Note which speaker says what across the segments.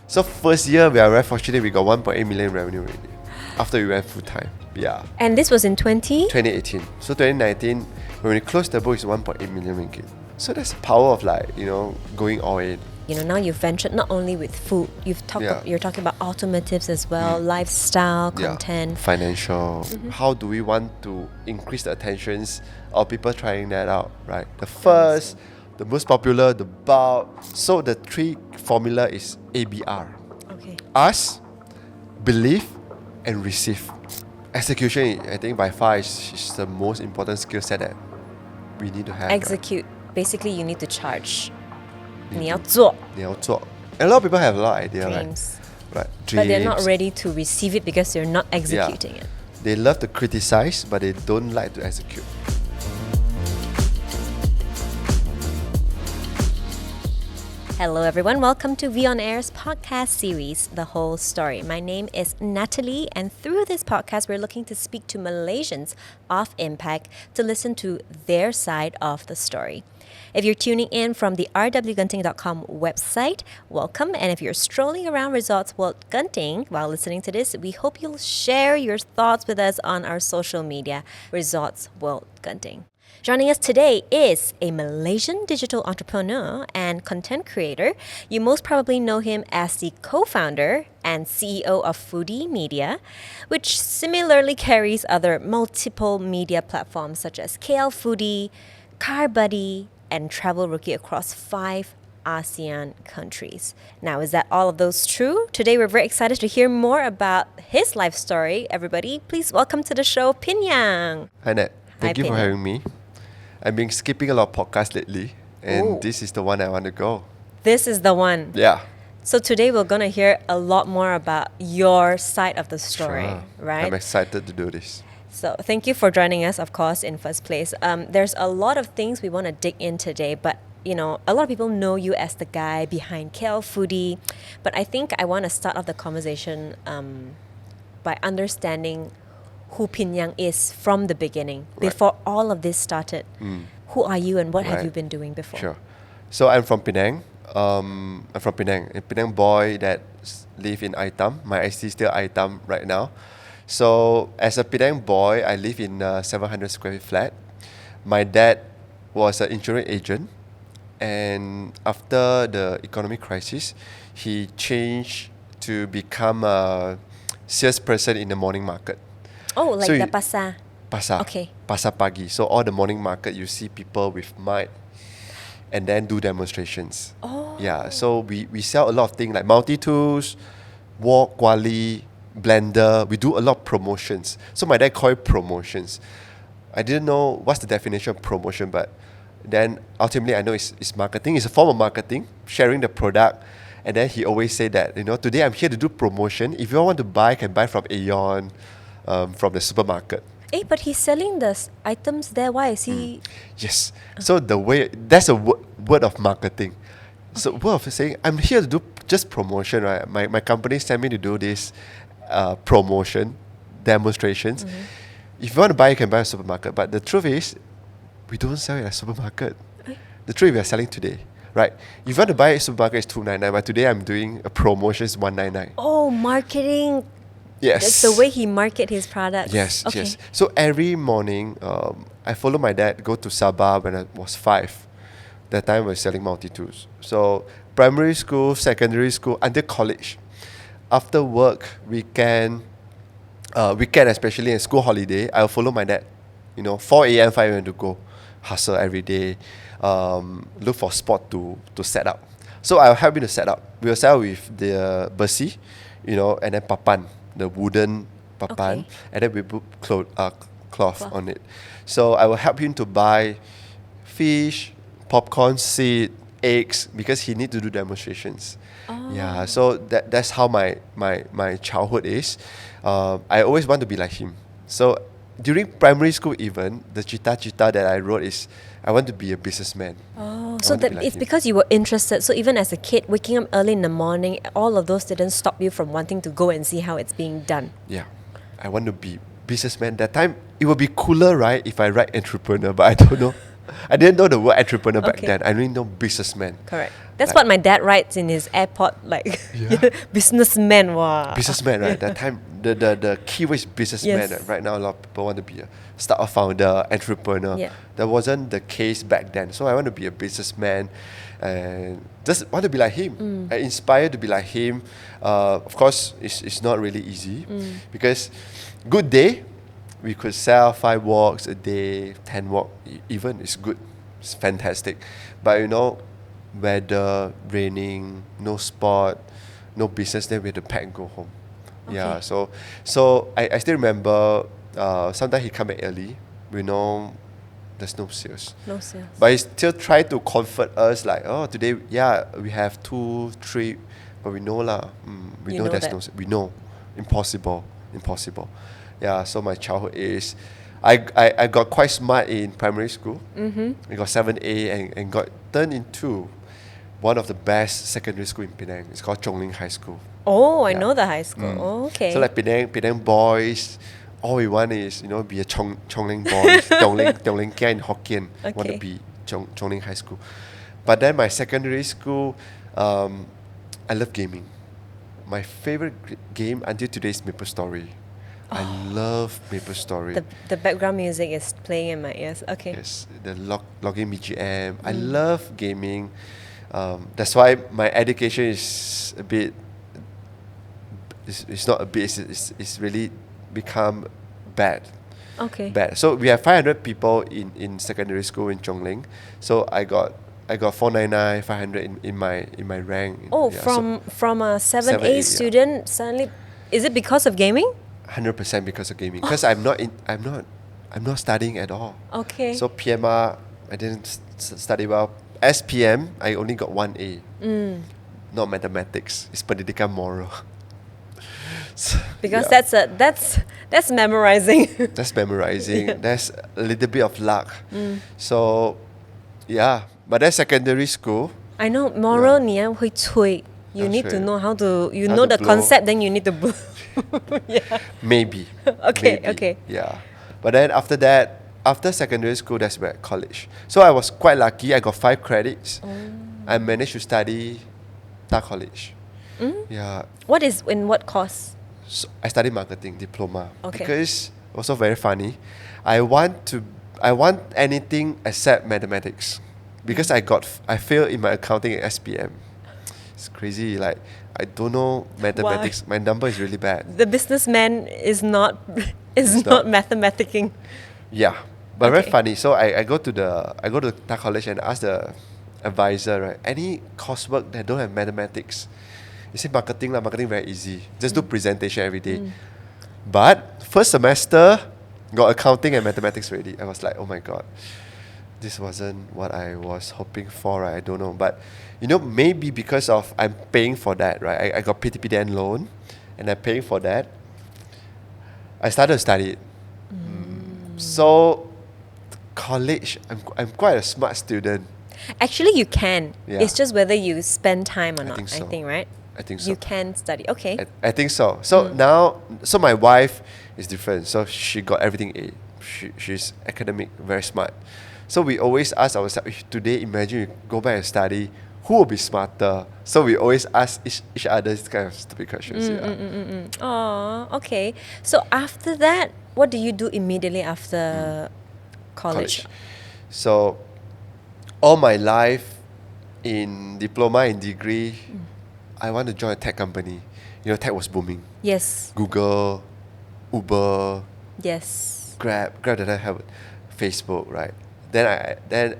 Speaker 1: So first year, we are very fortunate. We got 1.8 million revenue already after we went full time. Yeah.
Speaker 2: And this was in
Speaker 1: 2018. So 2019, when we closed the book, it's 1.8 million ringgit. So that's the power of going all in.
Speaker 2: Now you've ventured not only with food, you're talking about automatives as well, lifestyle, content.
Speaker 1: Financial. How do we want to increase the attentions of people trying that out, right? The first, the most popular, the bulk. So the three formula is ABR.
Speaker 2: Okay.
Speaker 1: Ask, believe, and receive. Execution, I think by far is the most important skill set that we need to have.
Speaker 2: Execute. Basically, you need to charge. 你要做.
Speaker 1: A lot of people have a lot of idea,
Speaker 2: dreams.
Speaker 1: Right?
Speaker 2: But they're not ready to receive it because they're not executing it.
Speaker 1: They love to criticize, but they don't like to execute.
Speaker 2: Hello everyone, welcome to V On Air's podcast series, The Whole Story. My name is Natalie, and through this podcast we're looking to speak to Malaysians of impact to listen to their side of the story. If you're tuning in from the rwgenting.com website, welcome. And if you're strolling around Resorts World Genting while listening to this, we hope you'll share your thoughts with us on our social media, Resorts World Genting. Joining us today is a Malaysian digital entrepreneur and content creator. You most probably know him as the co-founder and CEO of Foodie Media, which similarly carries other multiple media platforms such as KL Foodie, Car Buddy, and Travel Rookie across 5 ASEAN countries. Now, is that all of those true? Today, we're very excited to hear more about his life story. Everybody, please welcome to the show, Pinn Yang.
Speaker 1: Hi, Nat. Thank you for having me. I've been skipping a lot of podcasts lately, and this is the one I want to go.
Speaker 2: This is the one.
Speaker 1: Yeah.
Speaker 2: So today we're going to hear a lot more about your side of the story, right?
Speaker 1: I'm excited to do this.
Speaker 2: So thank you for joining us, of course, in first place. There's a lot of things we want to dig in today, but a lot of people know you as the guy behind KL Foodie. But I think I want to start off the conversation by understanding who Pinn Yang is from the beginning, before all of this started. Who are you and what have you been doing before?
Speaker 1: Sure. So I'm from Penang. I'm from Penang, a Penang boy that live in Aitam. My IC is still Aitam right now. So as a Penang boy, I live in a 700 square feet flat. My dad was an insurance agent, and after the economic crisis, he changed to become a salesperson in the morning market.
Speaker 2: Oh, like the pasar.
Speaker 1: Pasar.
Speaker 2: Okay.
Speaker 1: Pasar pagi. So all the morning market, you see people with mic and then do demonstrations.
Speaker 2: Oh.
Speaker 1: Yeah, so we sell a lot of things like multi-tools, wok, kuali, blender. We do a lot of promotions. So my dad called it promotions. I didn't know what's the definition of promotion, but then ultimately I know it's marketing. It's a form of marketing, sharing the product. And then he always said that, today I'm here to do promotion. If you want to buy, can buy from Aeon, from the supermarket.
Speaker 2: But he's selling the items there. Why is he?
Speaker 1: Yes. So that's a word of marketing. Okay. So word of saying, I'm here to do just promotion, right? My company sent me to do this promotion, demonstrations. If you want to buy, you can buy at a supermarket. But the truth is, we don't sell it at a supermarket. The truth we are selling today, right? If you want to buy it at a supermarket, it's $299. But today I'm doing a promotion, it's $199.
Speaker 2: Oh, marketing.
Speaker 1: Yes.
Speaker 2: That's the way he market his products.
Speaker 1: Yes,
Speaker 2: okay.
Speaker 1: yes. So every morning, I follow my dad go to Sabah when I was 5. That time we were selling multi-tools. So primary school, secondary school, until college. After work, weekend especially in school holiday, I'll follow my dad. 4 a.m., 5 a.m. to go. Hustle every day. Look for spot to set up. So I'll help him to set up. We'll set up with the besi, and then papan, the wooden papan, and then we put cloth on it. So I will help him to buy fish, popcorn, seed, eggs, because he need to do demonstrations. Yeah, so that's how my childhood is. I always want to be like him. So during primary school even, the cita-cita that I wrote is, I want to be a businessman.
Speaker 2: Oh, so that it's because you were interested. So even as a kid, waking up early in the morning, all of those didn't stop you from wanting to go and see how it's being done.
Speaker 1: Yeah, I want to be businessman. That time, it would be cooler, right, if I write entrepreneur, but I don't know. I didn't know the word entrepreneur back then. I only know businessman.
Speaker 2: Correct. That's
Speaker 1: like,
Speaker 2: what my dad writes in his airport, like
Speaker 1: Yeah.
Speaker 2: businessman. Wow.
Speaker 1: businessman, right? That time, the keyword is businessman.
Speaker 2: Yes.
Speaker 1: Right? Right now, a lot of people want to be a startup founder, entrepreneur.
Speaker 2: Yeah.
Speaker 1: That wasn't the case back then. So I want to be a businessman, and just want to be like him. I inspired to be like him. Of course, it's not really easy because good day, we could sell 5 walks a day, 10 walk, even is good. It's fantastic. But weather, raining, no spot, no business, then we had to pack and go home. Yeah,
Speaker 2: Okay.
Speaker 1: so I still remember sometimes he come back early. We know there's no sales.
Speaker 2: No sales.
Speaker 1: But he still try to comfort us like, oh, today, yeah, we have 2, 3, but we know lah. We
Speaker 2: You
Speaker 1: know
Speaker 2: know
Speaker 1: there's
Speaker 2: that.
Speaker 1: no, we know, impossible. Yeah, so my childhood is, I got quite smart in primary school. I got 7A and got turned into one of the best secondary school in Penang. It's called Chongling High School.
Speaker 2: Oh, I
Speaker 1: Yeah.
Speaker 2: know the high school. Oh, okay.
Speaker 1: So like Penang boys, all we want is be a Chongling boys, Dongling Kia in Hokkien. Want
Speaker 2: Okay.
Speaker 1: to be Chongling High School. But then my secondary school, I love gaming. My favorite game until today is Maple Story. I love Maple Story.
Speaker 2: the background music is playing in my ears. Okay.
Speaker 1: Yes, the login BGM. I love gaming. That's why my education is a bit. It's not a bit. It's really become bad.
Speaker 2: Okay.
Speaker 1: Bad. So we have 500 people in secondary school in Chongling. So I got 499, 500 in my rank.
Speaker 2: Oh,
Speaker 1: Yeah, so
Speaker 2: from a 7A
Speaker 1: 7A, yeah.
Speaker 2: student suddenly, is it because of gaming?
Speaker 1: 100% because of gaming. Because I'm not studying at all.
Speaker 2: Okay.
Speaker 1: So PMR, I didn't study well. SPM, I only got 1A. Not mathematics. It's Pendidikan Moral. So,
Speaker 2: because
Speaker 1: yeah,
Speaker 2: that's memorizing.
Speaker 1: that's memorizing. That's a little bit of luck. So, yeah. But then secondary school,
Speaker 2: I know moral 你要会吹. You
Speaker 1: 要
Speaker 2: need to
Speaker 1: 吹
Speaker 2: know how to
Speaker 1: How
Speaker 2: know
Speaker 1: to
Speaker 2: the
Speaker 1: blow.
Speaker 2: concept, then you need to blow. Yeah.
Speaker 1: maybe.
Speaker 2: Okay,
Speaker 1: Maybe,
Speaker 2: okay.
Speaker 1: Yeah. But then after that, after secondary school, that's where college. So I was quite lucky. I got 5 credits. I managed to study college. Yeah.
Speaker 2: What is in what course?
Speaker 1: So I studied marketing diploma.
Speaker 2: Okay.
Speaker 1: Because also very funny. I want anything except mathematics. Because I failed in my accounting at SPM. It's crazy. Like I don't know mathematics. My number is really bad.
Speaker 2: The businessman is not
Speaker 1: It's
Speaker 2: not
Speaker 1: not.
Speaker 2: mathematicking.
Speaker 1: Yeah. But very
Speaker 2: Okay.
Speaker 1: funny. So I go to that college and ask the advisor, right? Any coursework that don't have mathematics. He said marketing very easy. Just do presentation every day. But first semester got accounting and mathematics already. I was like, oh my god. This wasn't what I was hoping for, right? I don't know. But maybe because of I'm paying for that, right? I got PTPDN loan and I'm paying for that. I started to study it. So college, I'm quite a smart student.
Speaker 2: Actually, you can.
Speaker 1: Yeah.
Speaker 2: It's just whether you spend time or
Speaker 1: I
Speaker 2: not.
Speaker 1: think so.
Speaker 2: I think, right?
Speaker 1: I think so.
Speaker 2: You can study. Okay.
Speaker 1: I think so. So now, so my wife is different. So she got everything A. She's academic, very smart. So we always ask ourselves, if today imagine you go back and study, who will be smarter? So we always ask each other this kind of stupid questions. Yeah.
Speaker 2: Oh, okay. So after that, what do you do immediately after college?
Speaker 1: So all my life in diploma and degree, I want to join a tech company. Tech was booming.
Speaker 2: Yes.
Speaker 1: Google, Uber,
Speaker 2: Yes.
Speaker 1: Grab that I have Facebook, right? Then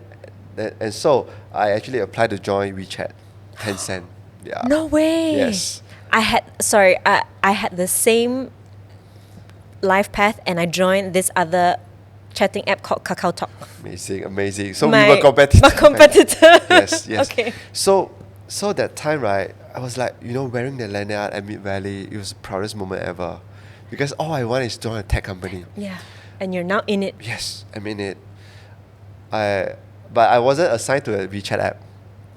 Speaker 1: and so I actually applied to join WeChat, Tencent. Yeah.
Speaker 2: No way.
Speaker 1: Yes.
Speaker 2: I had the same life path and I joined this other chatting app called Kakao Talk.
Speaker 1: Amazing. So we
Speaker 2: My-
Speaker 1: were competitors.
Speaker 2: My competitor.
Speaker 1: Yes.
Speaker 2: Okay.
Speaker 1: So that time, right, I was like, wearing the lanyard at Mid Valley, it was the proudest moment ever. Because all I want is to join a tech company.
Speaker 2: Yeah. And you're now in it.
Speaker 1: Yes, I'm in it. But I wasn't assigned to a WeChat app.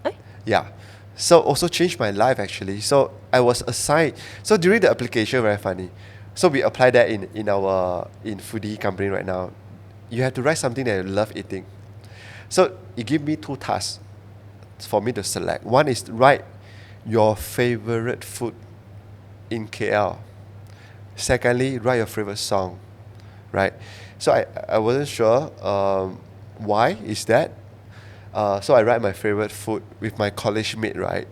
Speaker 2: Eh?
Speaker 1: Yeah. So also changed my life actually. So I was assigned. So during the application, very funny. So we applied that in Foodie company right now. You have to write something that you love eating. So it gave me 2 tasks. for me to select. One is write your favorite food in KL. Secondly, write your favorite song, right? So I wasn't sure why is that. So I write my favorite food with my college mate, right?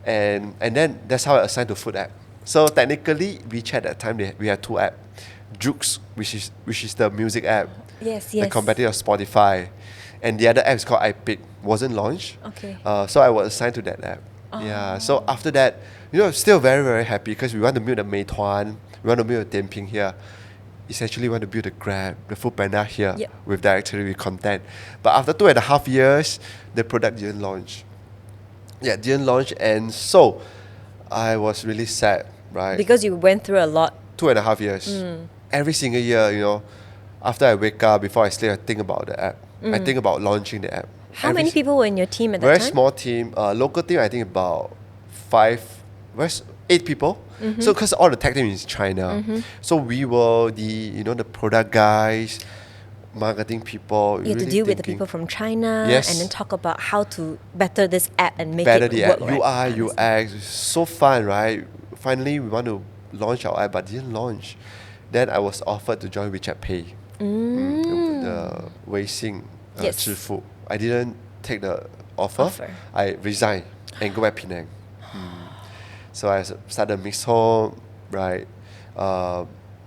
Speaker 1: And then that's how I assigned to food app. So technically, WeChat at that time we had two apps. Jukes, which is the music app,
Speaker 2: Yes,
Speaker 1: the
Speaker 2: yes.
Speaker 1: competitor of Spotify, and the other app is called iPick. Wasn't launched.
Speaker 2: Okay.
Speaker 1: So I was assigned to that app. Yeah. So after that, still very very happy because we want to build a Meituan, we want to build a Dianping here. Essentially, we want to build a Grab, the Foodpanda here
Speaker 2: Yep.
Speaker 1: with directory with content. But after 2.5 years, the product didn't launch. Yeah, didn't launch, and so I was really sad, right?
Speaker 2: Because you went through a lot.
Speaker 1: 2.5 years. Every single year, after I wake up, before I sleep, I think about the app. I think about launching the app.
Speaker 2: How many people were in your team at that
Speaker 1: Very
Speaker 2: time?
Speaker 1: small team. Local team, I think about 8 people. So because all the tech team is China, so we were the product guys, marketing people.
Speaker 2: You had to
Speaker 1: really
Speaker 2: deal with the
Speaker 1: thinking,
Speaker 2: people from China
Speaker 1: Yes.
Speaker 2: and then talk about how to better this app and make
Speaker 1: better
Speaker 2: it
Speaker 1: the
Speaker 2: work.
Speaker 1: app.
Speaker 2: Right?
Speaker 1: UI, UX, it's so fun, right? Finally, we want to launch our app, but didn't launch. Then I was offered to join WeChat Pay, the Weixin
Speaker 2: Yes.
Speaker 1: 支付. I didn't take the offer. I resigned and go back Penang. So I started mixed home, right?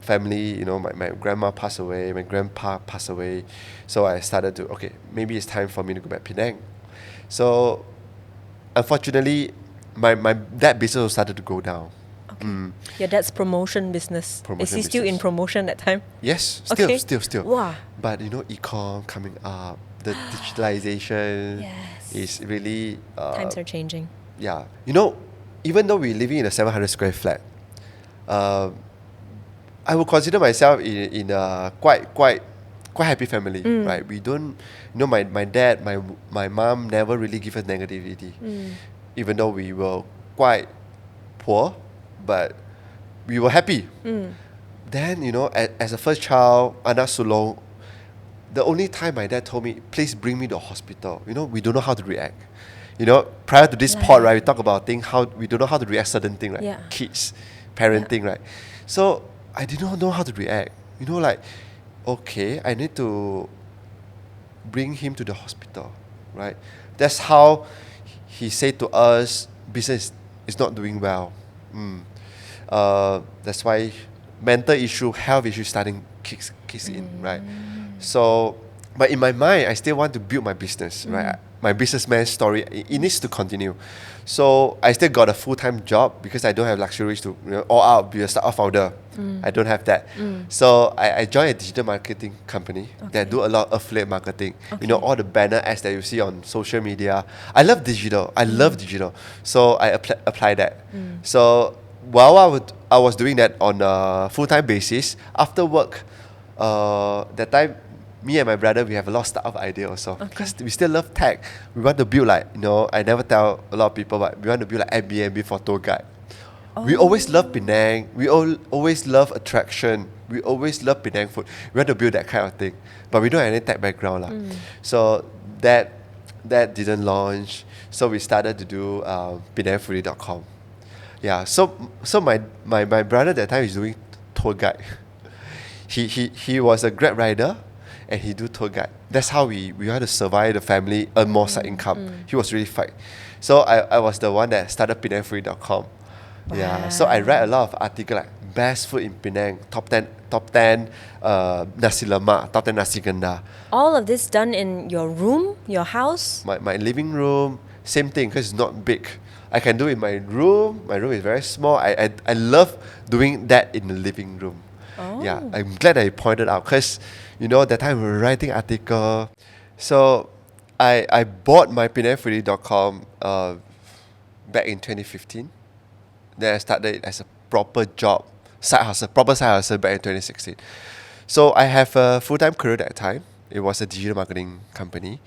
Speaker 1: Family, my grandma passed away, my grandpa passed away. So I started to, okay, maybe it's time for me to go back Penang. So unfortunately, my that business started to go down.
Speaker 2: Your dad's promotion business. Is he still in
Speaker 1: business.
Speaker 2: promotion that time?
Speaker 1: Yes,
Speaker 2: Okay.
Speaker 1: still.
Speaker 2: Wow.
Speaker 1: But e-com coming up, the digitalization
Speaker 2: Yes.
Speaker 1: is really
Speaker 2: Times are changing.
Speaker 1: yeah. Even though we're living in a 700 square flat, I would consider myself in a quite happy family, right? We don't, my dad, my mom never really give us negativity, even though we were quite poor, but we were happy. Then, as a first child, anak sulung, the only time my dad told me, please bring me to the hospital, we don't know how to react. Prior to this pod, right, we talk about how we don't know how to react certain things, right?
Speaker 2: Yeah.
Speaker 1: Kids, parenting, right? So I did not know how to react. Okay, I need to bring him to the hospital, right? That's how he said to us, business is not doing well. That's why mental issue, health issue starting kicks in, right? So, but in my mind, I still want to build my business, right? My businessman story, it needs to continue. So I still got a full-time job because I don't have luxuries to all out be a startup founder. I don't have that. So I joined a digital marketing company that do a lot of affiliate marketing. All the banner ads that you see on social media. I love digital. So I apply that. So while I was doing that on a full-time basis, after work, that time, me and my brother, we have a lot of startup idea also. Because we still love tech. We want to build I never tell a lot of people, but we want to build Airbnb for tour guide. We always love Penang. We always love attraction. We always love Penang food. We want to build that kind of thing. But we don't have any tech background. So that didn't launch. So we started to do PenangFoodie.com. Yeah, so my brother that time is doing tour guide. He was a Grab rider and he do tour guide. That's how we had to survive the family, earn more side income. He was really fight. So I was the one that started PenangFoodie.com. Yeah, so I read a lot of articles like best food in Penang, top 10 nasi lemak, top 10 nasi ganda.
Speaker 2: All of this done in your room, your house?
Speaker 1: My living room, same thing because it's not big. I can do it in my room. My room is very small. I love doing that in the living room. Yeah, I'm glad that you pointed out because, that time we were writing article. So I bought my PenangFoodie.com back in 2015. Then I started it as a proper job, proper side hustle back in 2016. So I have a full-time career that time. It was a digital marketing company.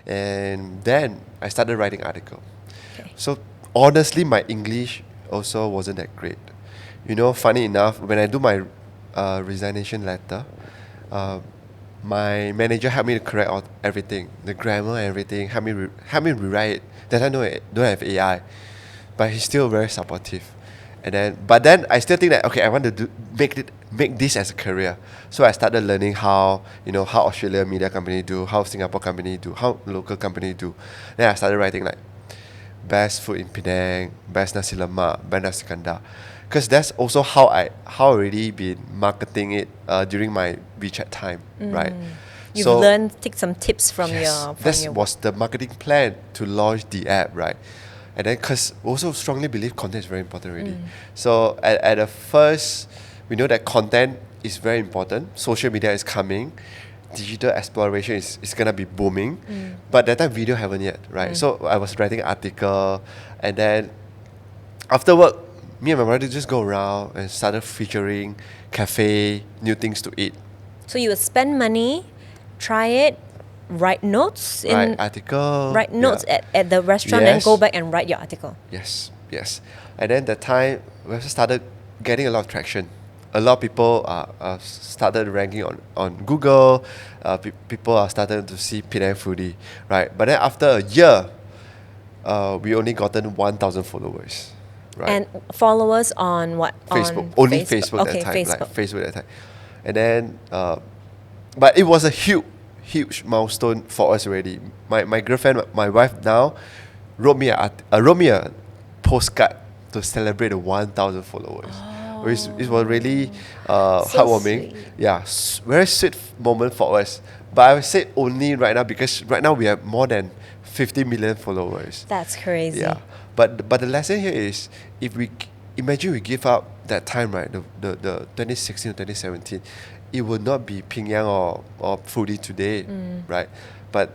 Speaker 1: And then I started writing article.
Speaker 2: Okay.
Speaker 1: So honestly, my English also wasn't that great. Funny enough, when I do my resignation letter, my manager helped me to correct all everything, the grammar and everything. Help me rewrite it. That I know it don't have AI, but he's still very supportive. But then I still think that okay, I want to make this as a career. So I started learning how Australia media company do, how Singapore company do, how local company do. Then I started writing like best food in Penang, best nasi lemak, best nasi kandar. Because that's also how already been marketing it during my WeChat time, right?
Speaker 2: You've learned, take some tips from
Speaker 1: that was the marketing plan to launch the app, right? And then because also strongly believe content is very important already. So at the first, we know that content is very important. Social media is coming. Digital exploration is gonna be booming. But that time video haven't yet, right? So I was writing an article, and then after work, me and my brother just go around and started featuring cafe, new things to eat.
Speaker 2: So you would spend money, try it, write notes
Speaker 1: Write article.
Speaker 2: Write notes at the restaurant and go back and write your article.
Speaker 1: Yes. And then that time we also started getting a lot of traction. A lot of people started ranking on Google. People are starting to see Pinn Yang Foodie, right? But then after a year, we only gotten 1,000 followers. Right.
Speaker 2: And followers on what?
Speaker 1: Facebook.
Speaker 2: On
Speaker 1: Only Facebook
Speaker 2: okay,
Speaker 1: that time.
Speaker 2: Facebook.
Speaker 1: Like Facebook that time. And then, but it was a huge milestone for us already. My girlfriend, my wife now, wrote me a postcard to celebrate the 1,000 followers. It was really heartwarming.
Speaker 2: Sweet.
Speaker 1: Yeah, very sweet moment for us. But I would say only right now because right now we have more than 50 million followers.
Speaker 2: That's crazy.
Speaker 1: Yeah, but the lesson here is if we imagine we give up that time, right, the 2016 or 2017, it would not be Pinn Yang or Foodie today, right? But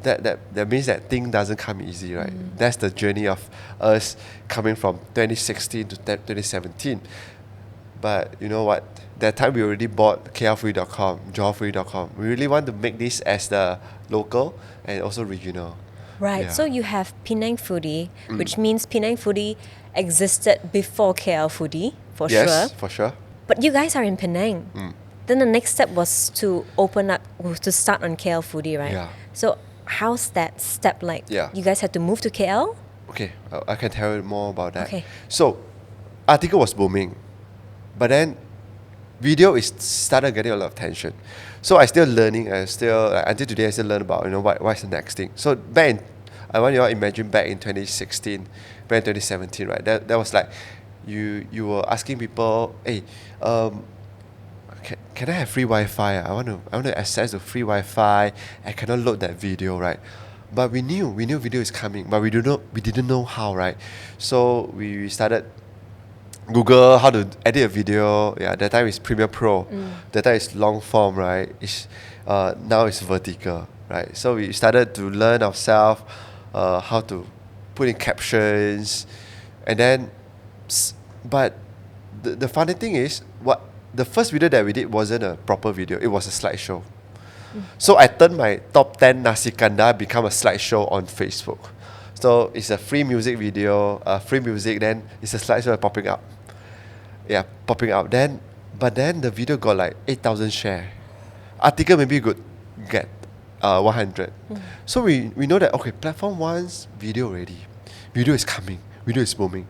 Speaker 1: that means that thing doesn't come easy, right? That's the journey of us coming from 2016 to 2017. But you know what? That time we already bought klfoodie.com, jawfoodie.com. We really want to make this as the local and also regional.
Speaker 2: Right.
Speaker 1: Yeah.
Speaker 2: So you have Penang Foodie, which means Penang Foodie existed before KL Foodie, for sure.
Speaker 1: Yes, for sure.
Speaker 2: But you guys are in Penang. Then the next step was to start on KL Foodie, right?
Speaker 1: Yeah.
Speaker 2: So how's that step like?
Speaker 1: Yeah.
Speaker 2: You guys had to move to KL?
Speaker 1: Okay, I can tell you more about that.
Speaker 2: Okay.
Speaker 1: So, article was booming, but then video is started getting a lot of attention. So I still learning, and still until today I still learn about what's the next thing. So I want you all imagine back in 2016, back in 2017, right? That was like you were asking people, hey, can I have free Wi-Fi? I want to access the free Wi-Fi. I cannot load that video, right? But we knew video is coming, but we didn't know how, right? So we started Google how to edit a video. Yeah, that time is Premiere Pro. That time is long form, right? Now it's vertical, right? So we started to learn ourselves how to put in captions, and then, but the funny thing is, the first video that we did wasn't a proper video. It was a slideshow. So I turned my top 10 nasi kandar become a slideshow on Facebook. So it's a free music video, free music. Then it's a slideshow popping up. Yeah, popping up. But then the video got like 8,000 share. Article maybe could get 100. So we know that okay, platform wants video already. Video is coming. Video is booming.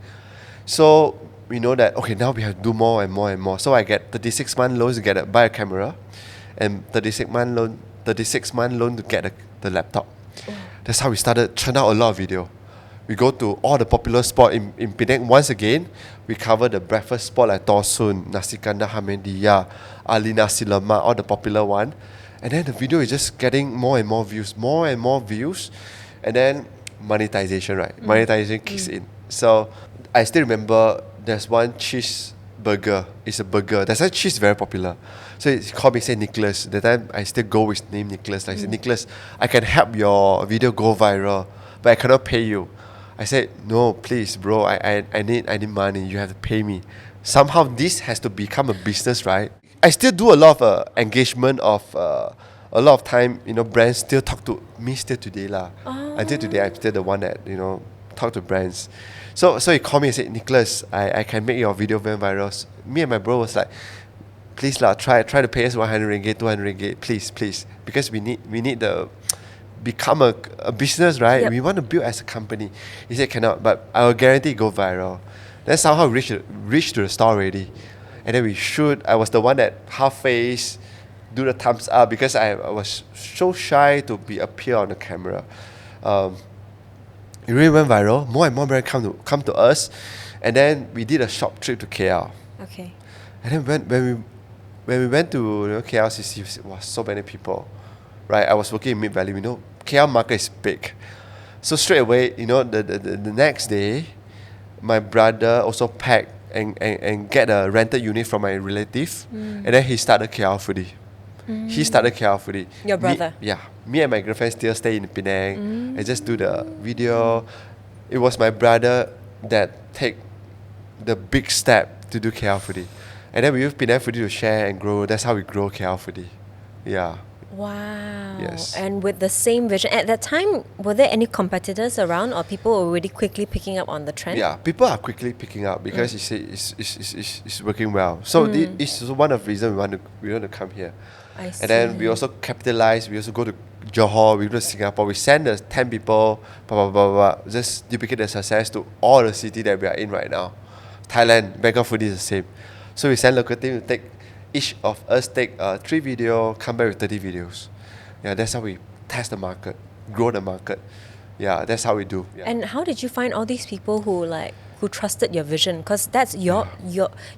Speaker 1: So we know that okay, now we have to do more and more and more. So I get 36-month loans to buy a camera, and 36-month loan to get the laptop. That's how we started churn out a lot of video. We go to all the popular spots in Penang. Once again, we cover the breakfast spot like Torsun, Nasi Kandar Hamendia, Ali Nasi Lemak, all the popular one. And then the video is just getting more and more views, and then monetization, right? Monetization kicks in. So I still remember there's one cheese burger. It's a burger. That's why cheese is very popular. So he called me, say Nicholas. That time I still go with name Nicholas. Like I said, Nicholas, I can help your video go viral, but I cannot pay you. I said, no, please, bro. I need money. You have to pay me. Somehow this has to become a business, right? I still do a lot of engagement of a lot of time. Brands still talk to me still today lah. Until today, I'm still the one that talk to brands. So he called me and said, Nicholas, I can make your video very viral. Me and my bro was like, please lah, try to pay us 100 ringgit, 200 ringgit, please, because we need the become a business, right?
Speaker 2: Yep.
Speaker 1: We want to build as a company. He said cannot, but I will guarantee go viral. Then somehow reach to the store already, and then we shoot. I was the one that half face do the thumbs up because I was so shy to appear on the camera. It really went viral. More and more brands come to us, and then we did a shop trip to KL.
Speaker 2: Okay.
Speaker 1: And then when we went to KLCC, it was so many people, right? I was working in Mid Valley. We know KL market is big, so straight away, the next day, my brother also packed and get a rented unit from my relative, and then he started KL Foodie. He started KL Foodie.
Speaker 2: Your brother?
Speaker 1: Me and my girlfriend still stay in Penang and just do the video. It was my brother that take the big step to do KL Foodie. And then we use Penang Foodie to share and grow. That's how we grow KL Foodie. Yeah.
Speaker 2: Wow.
Speaker 1: Yes.
Speaker 2: And with the same vision. At that time, were there any competitors around or people were already quickly picking up on the trend?
Speaker 1: Yeah, people are quickly picking up because it's working well. So it's one of the reasons we want to come here.
Speaker 2: I see.
Speaker 1: And then we also capitalize. We also go to Johor, we go to Singapore. We send the 10 people, just duplicate the success to all the city that we are in right now. Thailand, Bangkok Foodie is the same. So we send local team to each of us take 3 videos, come back with 30 videos. Yeah, that's how we test the market, grow the market. Yeah, that's how we do. Yeah.
Speaker 2: And how did you find all these people who trusted your vision? Because that's you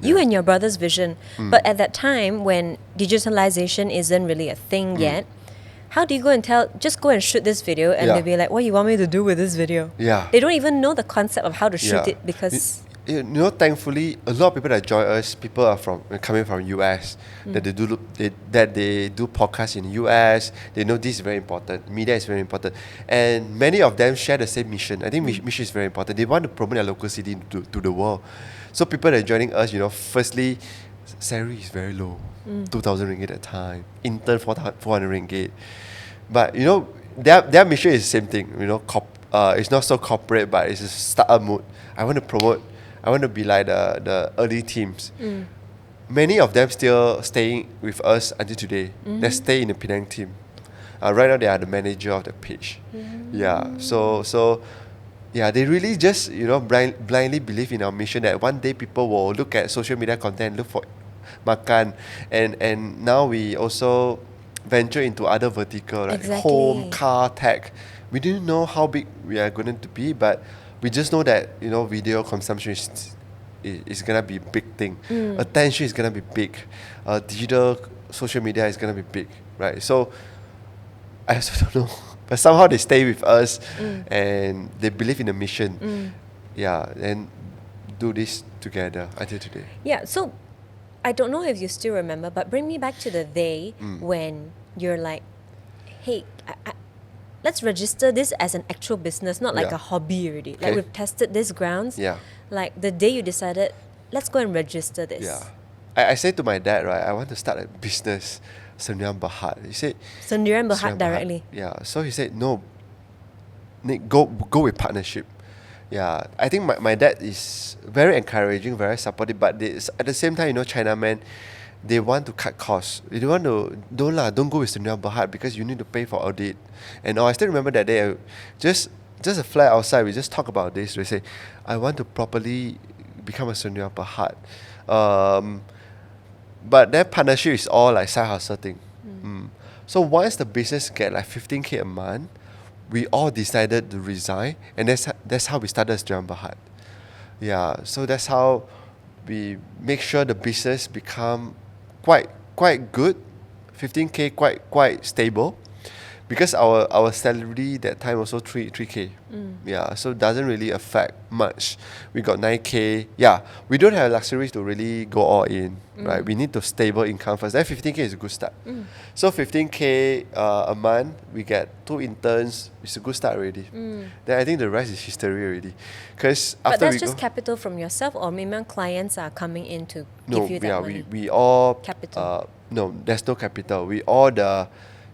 Speaker 2: and your brother's vision. But at that time, when digitalization isn't really a thing yet, how do you go and just go and shoot this video and they'll be like, what do you want me to do with this video?
Speaker 1: Yeah.
Speaker 2: They don't even know the concept of how to shoot it because...
Speaker 1: Thankfully, a lot of people that join us, people are coming from US, that they do podcasts in US. They know this is very important. Media is very important, and many of them share the same mission. I think mission is very important. They want to promote their local city to the world. So people that are joining us, firstly, salary is very low, 2,000 ringgit at a time. Intern 400 ringgit, but their mission is the same thing. It's not so corporate, but it's a startup mood. I want to be like the early teams. Many of them still staying with us until today. They stay in the Penang team. Right now they are the manager of the page. Yeah. So they really just blindly believe in our mission that one day people will look at social media content, look for makan, and now we also venture into other vertical like home, car, tech. We didn't know how big we are going to be, but we just know that video consumption is gonna be a big thing. Attention is gonna be big. Digital social media is gonna be big, right? So I also don't know, but somehow they stay with us and they believe in the mission. Yeah, and do this together until today.
Speaker 2: Yeah. So I don't know if you still remember, but bring me back to the day when you're like, hey, let's register this as an actual business, not like a hobby already.
Speaker 1: Okay.
Speaker 2: Like we've tested these grounds.
Speaker 1: Yeah.
Speaker 2: Like the day you decided, let's go and register this.
Speaker 1: Yeah. I said to my dad, right, I want to start a business, Sendirian Berhad. He said...
Speaker 2: Sendirian Berhad directly.
Speaker 1: Yeah. So he said, no, Nick, go with partnership. Yeah. I think my dad is very encouraging, very supportive, but at the same time, Chinamen, they want to cut costs. They want to don't go with Sendirian Berhad because you need to pay for audit. And I still remember that day, just a fly outside, we just talk about this. We say, I want to properly become a Sendirian Berhad. But that partnership is all like side hustle thing. So once the business get like 15K a month, we all decided to resign, and that's how we started Sendirian Berhad. Yeah, so that's how we make sure the business become quite good, 15K quite stable, because our salary that time also 3K. Yeah, so it doesn't really affect much. We got 9K. Yeah, we don't have luxuries to really go all in, right? We need to stable income first. Then 15K is a good start. So 15K a month, we get 2 interns. It's a good start already. Then I think the rest is history already.
Speaker 2: But that's just capital from yourself, or maybe clients are coming in to give you that money?
Speaker 1: We all...
Speaker 2: Capital?
Speaker 1: No, there's no capital. We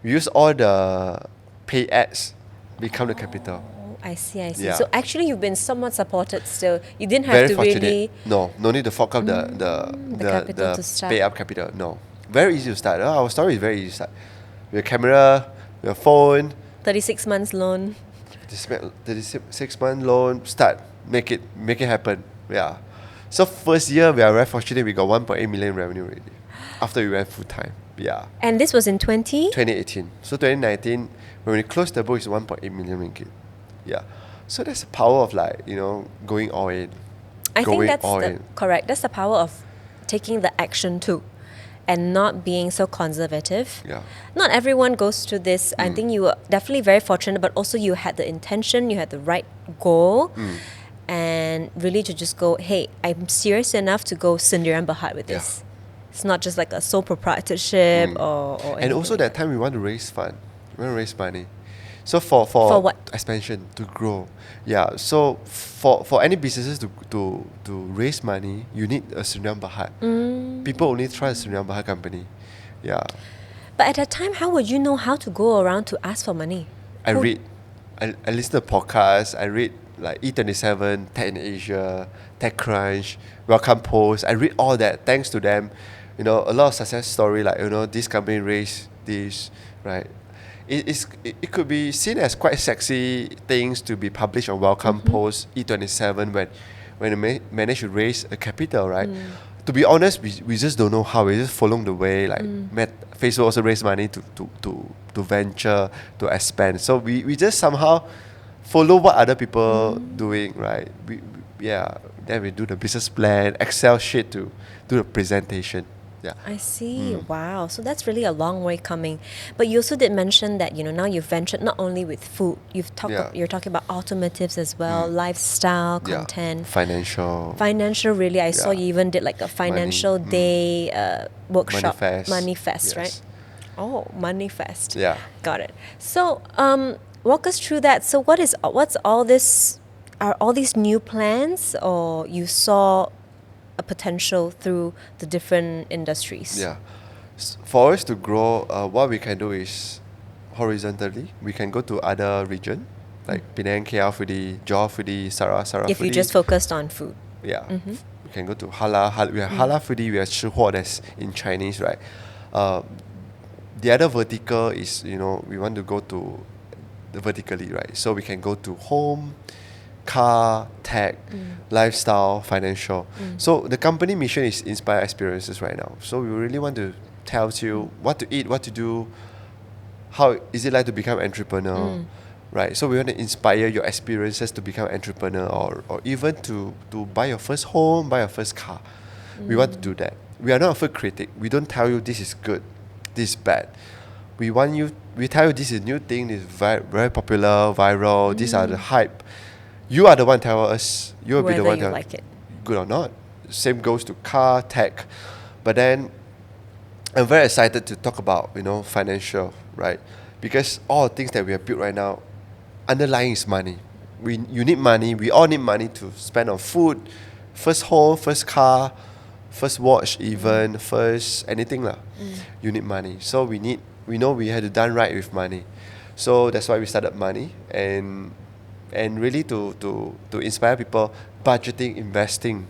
Speaker 1: use all the pay ads become the capital.
Speaker 2: I see.
Speaker 1: Yeah.
Speaker 2: So actually, you've been somewhat supported still. You didn't have
Speaker 1: Very
Speaker 2: to
Speaker 1: fortunate.
Speaker 2: really
Speaker 1: No need to fork up the
Speaker 2: capital to start.
Speaker 1: pay up capital. No, very easy to start. Our story is very easy to start. We have camera, we have phone.
Speaker 2: 36 months loan.
Speaker 1: 36-month loan. Start. Make it happen. Yeah. So first year we are very fortunate. We got 1.8 million revenue already. After we went full time. Yeah.
Speaker 2: And this was in
Speaker 1: 2018. So 2019, when we closed the book, it's 1.8 million ringgit. Yeah. So that's the power of going all in.
Speaker 2: I think that's correct. That's the power of taking the action too, and not being so conservative.
Speaker 1: Yeah.
Speaker 2: Not everyone goes to this. I think you were definitely very fortunate, but also you had the intention, you had the right goal, and really to just go, hey, I'm serious enough to go Sendirian Berhad with this. It's not just like a sole proprietorship or
Speaker 1: And also that time we want to raise fund. We want to raise money. So for
Speaker 2: what?
Speaker 1: Expansion, to grow. Yeah. So for any businesses to raise money, you need a Sendirian Berhad. People only trust Sendirian Berhad company. Yeah.
Speaker 2: But at that time, how would you know how to go around to ask for money?
Speaker 1: I listen to podcasts. I read like E27, Tech in Asia, TechCrunch, Welcome Post. I read all that. Thanks to them, a lot of success story like this company raised this, right? It could be seen as quite sexy things to be published on Welcome Post, E27 when they manage to raise a capital, right? To be honest, we just don't know how. We're just following the way. Like Facebook also raised money to venture, to expand. So we just somehow follow what other people doing, right? Then we do the business plan, Excel sheet to do the presentation. Yeah.
Speaker 2: I see. Wow. So that's really a long way coming. But you also did mention that, now you've ventured not only with food, you're talking about automotives as well, lifestyle, content. Financial, really. I saw you even did like a financial day workshop. Moneyfest,
Speaker 1: Yes.
Speaker 2: right? Oh, Moneyfest.
Speaker 1: Yeah.
Speaker 2: Got it. So, walk us through that. So what's all this? Are all these new plans, or you saw a potential through the different industries?
Speaker 1: Yeah. For us to grow, what we can do is horizontally. We can go to other region like Penang, KL Foodie, Johor Foodie, Sarah
Speaker 2: If
Speaker 1: Foodie.
Speaker 2: you just focused on food.
Speaker 1: Yeah. We can go to Halal. We have Halal Foodie, we have Shihuo, that's in Chinese, right? The other vertical is, we want to go to the vertically, right? So we can go to home, car, tech, lifestyle, financial. So the company mission is inspire experiences right now. So we really want to tell you what to eat, what to do, how is it like to become entrepreneur, right? So we want to inspire your experiences to become entrepreneur or even to buy your first home, buy your first car. We want to do that. We are not a food critic. We don't tell you this is good, this is bad. We tell you this is new thing, this is very, very popular, viral, these are the hype. You are the one tell us. You will be the one
Speaker 2: whether you like it.
Speaker 1: Good or not. Same goes to car, tech. But then I'm very excited to talk about, financial, right? Because all the things that we have built right now, underlying is money. You need money. We all need money to spend on food, first home, first car, first watch even, first anything lah. You need money. So we know we had to done right with money. So that's why we started Money and really to inspire people, budgeting, investing,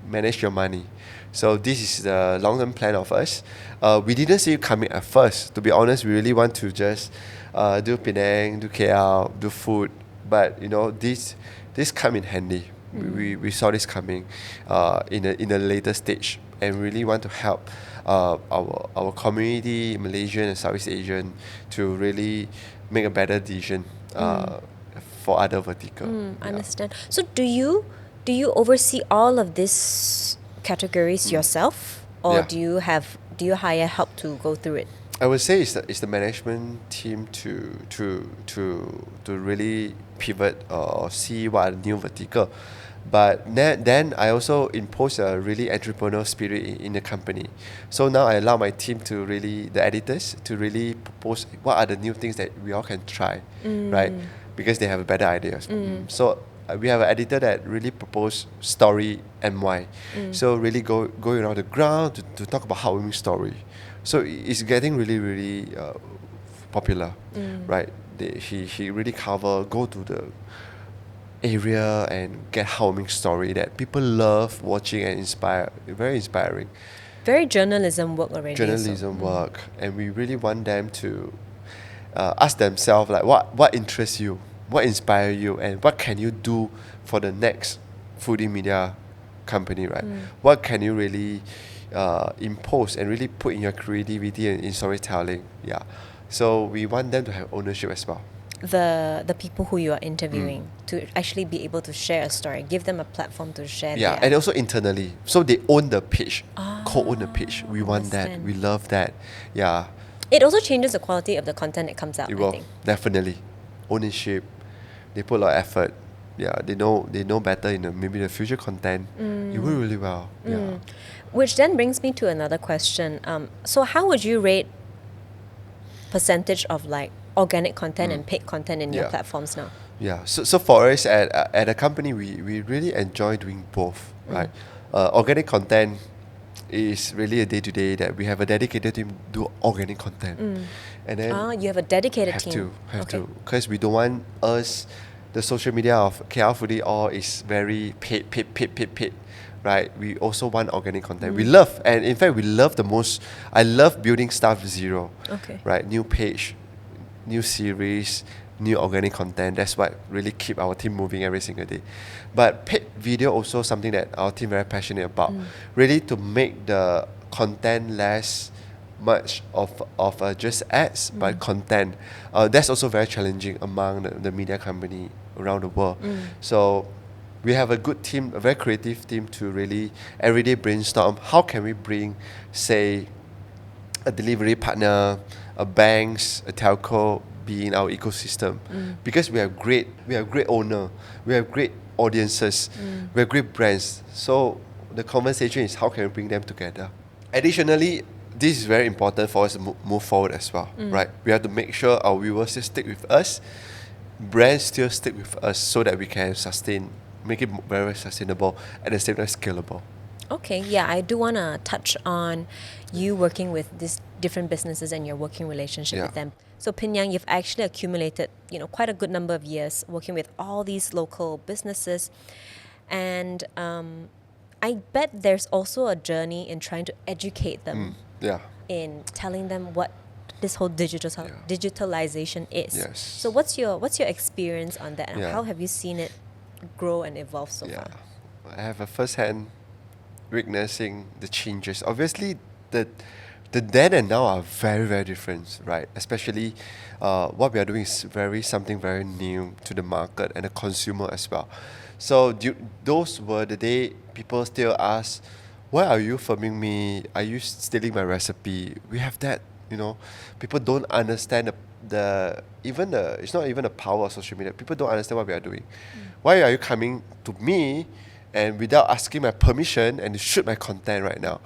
Speaker 1: manage your money. So this is the long-term plan of us. We didn't see it coming at first. To be honest, we really want to just do Penang, do KL, do food. But this come in handy. We saw this coming in a later stage, and really want to help our community, Malaysian and Southeast Asian, to really make a better decision for other vertical.
Speaker 2: Understand. So do you oversee all of these categories yourself, or do you hire help to go through it?
Speaker 1: I would say it's the management team to really pivot or see what are the new vertical. But then I also impose a really entrepreneurial spirit in the company. So now I allow my team the editors, to really propose what are the new things that we all can try, right? Because they have better ideas. So we have an editor that really propose story and why. So really going around the ground to talk about heartwarming story. So it's getting really, really popular, right? She really go to the area and get heartwarming story that people love watching and inspire. Very inspiring.
Speaker 2: Very journalism work already.
Speaker 1: Journalism work, and we really want them to ask themselves like what interests you, what inspire you, and what can you do for the next foodie media company, right? What can you really impose and really put in your creativity and in storytelling? Yeah, so we want them to have ownership as well.
Speaker 2: The people who you are interviewing to actually be able to share a story, give them a platform to share.
Speaker 1: Yeah, and also internally, so they own the page, co-own the page. We want that.
Speaker 2: Understand.
Speaker 1: We love that. Yeah,
Speaker 2: It also changes the quality of the content that comes out.
Speaker 1: it
Speaker 2: I
Speaker 1: will
Speaker 2: think.
Speaker 1: definitely ownership. They put a lot of effort. Yeah, they know better in maybe the future content. It will really well. Yeah.
Speaker 2: Which then brings me to another question. So how would you rate percentage of like organic content and paid content in your
Speaker 1: Yeah.
Speaker 2: platforms now?
Speaker 1: Yeah, so for us at a company, we really enjoy doing both, right? Organic content is really a day-to-day that we have a dedicated team do organic content. And then
Speaker 2: You have a dedicated team.
Speaker 1: have to. Because we don't want the social media of KL Foodie all is very paid, right? We also want organic content. We love, and in fact, we love the most, I love building stuff zero,
Speaker 2: Okay.
Speaker 1: right? New page, new series, new organic content. That's what really keep our team moving every single day. But paid video also something that our team very passionate about. Really to make the content less much of just ads, but content. That's also very challenging among the media company around the world. So we have a good team, a very creative team to really everyday brainstorm. How can we bring, say, a delivery partner, a banks, a telco be in our ecosystem, because we have great owner, we have great audiences, we have great brands. So the conversation is how can we bring them together. Additionally, this is very important for us to move forward as well, right? We have to make sure our viewers still stick with us, brands still stick with us, so that we can sustain, make it very sustainable, at the same time scalable.
Speaker 2: Okay, yeah, I do want to touch on you working with these different businesses and your working relationship with
Speaker 1: Yeah.
Speaker 2: them. So Pinn Yang, you've actually accumulated, quite a good number of years working with all these local businesses, and I bet there's also a journey in trying to educate them
Speaker 1: Yeah.
Speaker 2: in telling them what this whole digitalization is.
Speaker 1: Yes.
Speaker 2: So what's your experience on that, and
Speaker 1: Yeah.
Speaker 2: how have you seen it grow and evolve so
Speaker 1: Yeah,
Speaker 2: far?
Speaker 1: I have a first-hand witnessing the changes. Obviously, the then and now are very, very different, right? Especially what we are doing is something very new to the market and the consumer as well. So those were the day people still ask, why are you filming me? Are you stealing my recipe? We have that, People don't understand it's not even the power of social media. People don't understand what we are doing. Why are you coming to me and without asking my permission and to shoot my content right now?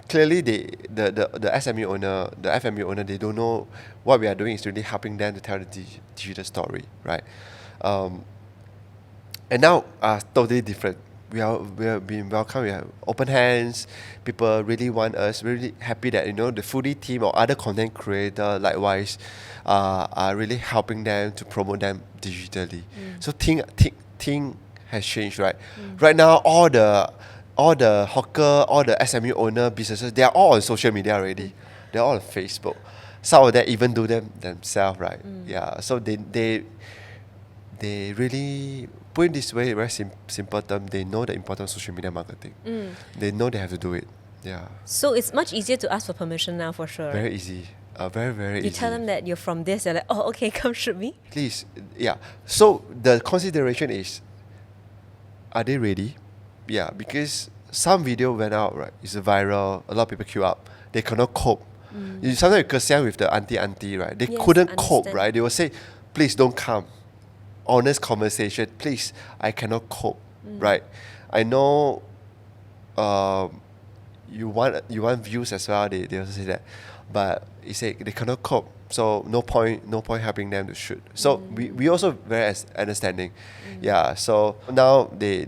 Speaker 1: Clearly, the SME owner, the FME owner, they don't know what we are doing is really helping them to tell the digital story, right? And now totally different. We are being welcomed. We have open hands. People really want us. Really happy that the foodie team or other content creator likewise are really helping them to promote them digitally. So thing has changed, right? Right now, all the hawker, all the SME owner businesses, they are all on social media already. They're all on Facebook. Some of them even do them themselves, right? Yeah. So they really, put it this way, very simple term, they know the importance of social media marketing. They know they have to do it. Yeah.
Speaker 2: So it's much easier to ask for permission now, for sure.
Speaker 1: Very easy. Very, very easy.
Speaker 2: You tell them that you're from this, they're like, oh, okay, come shoot me.
Speaker 1: Please, yeah. So the consideration is, are they ready? Yeah, because some video went out, right? It's viral. A lot of people queue up. They cannot cope. Sometimes you kasihan with the auntie, right? They
Speaker 2: Yes,
Speaker 1: couldn't cope,
Speaker 2: understand.
Speaker 1: right? They will say, please don't come. Honest conversation, please, I cannot cope, right? I know you want views as well, they also say that. But he said they cannot cope. So no point helping them to shoot. So we also very understanding. Yeah. So now the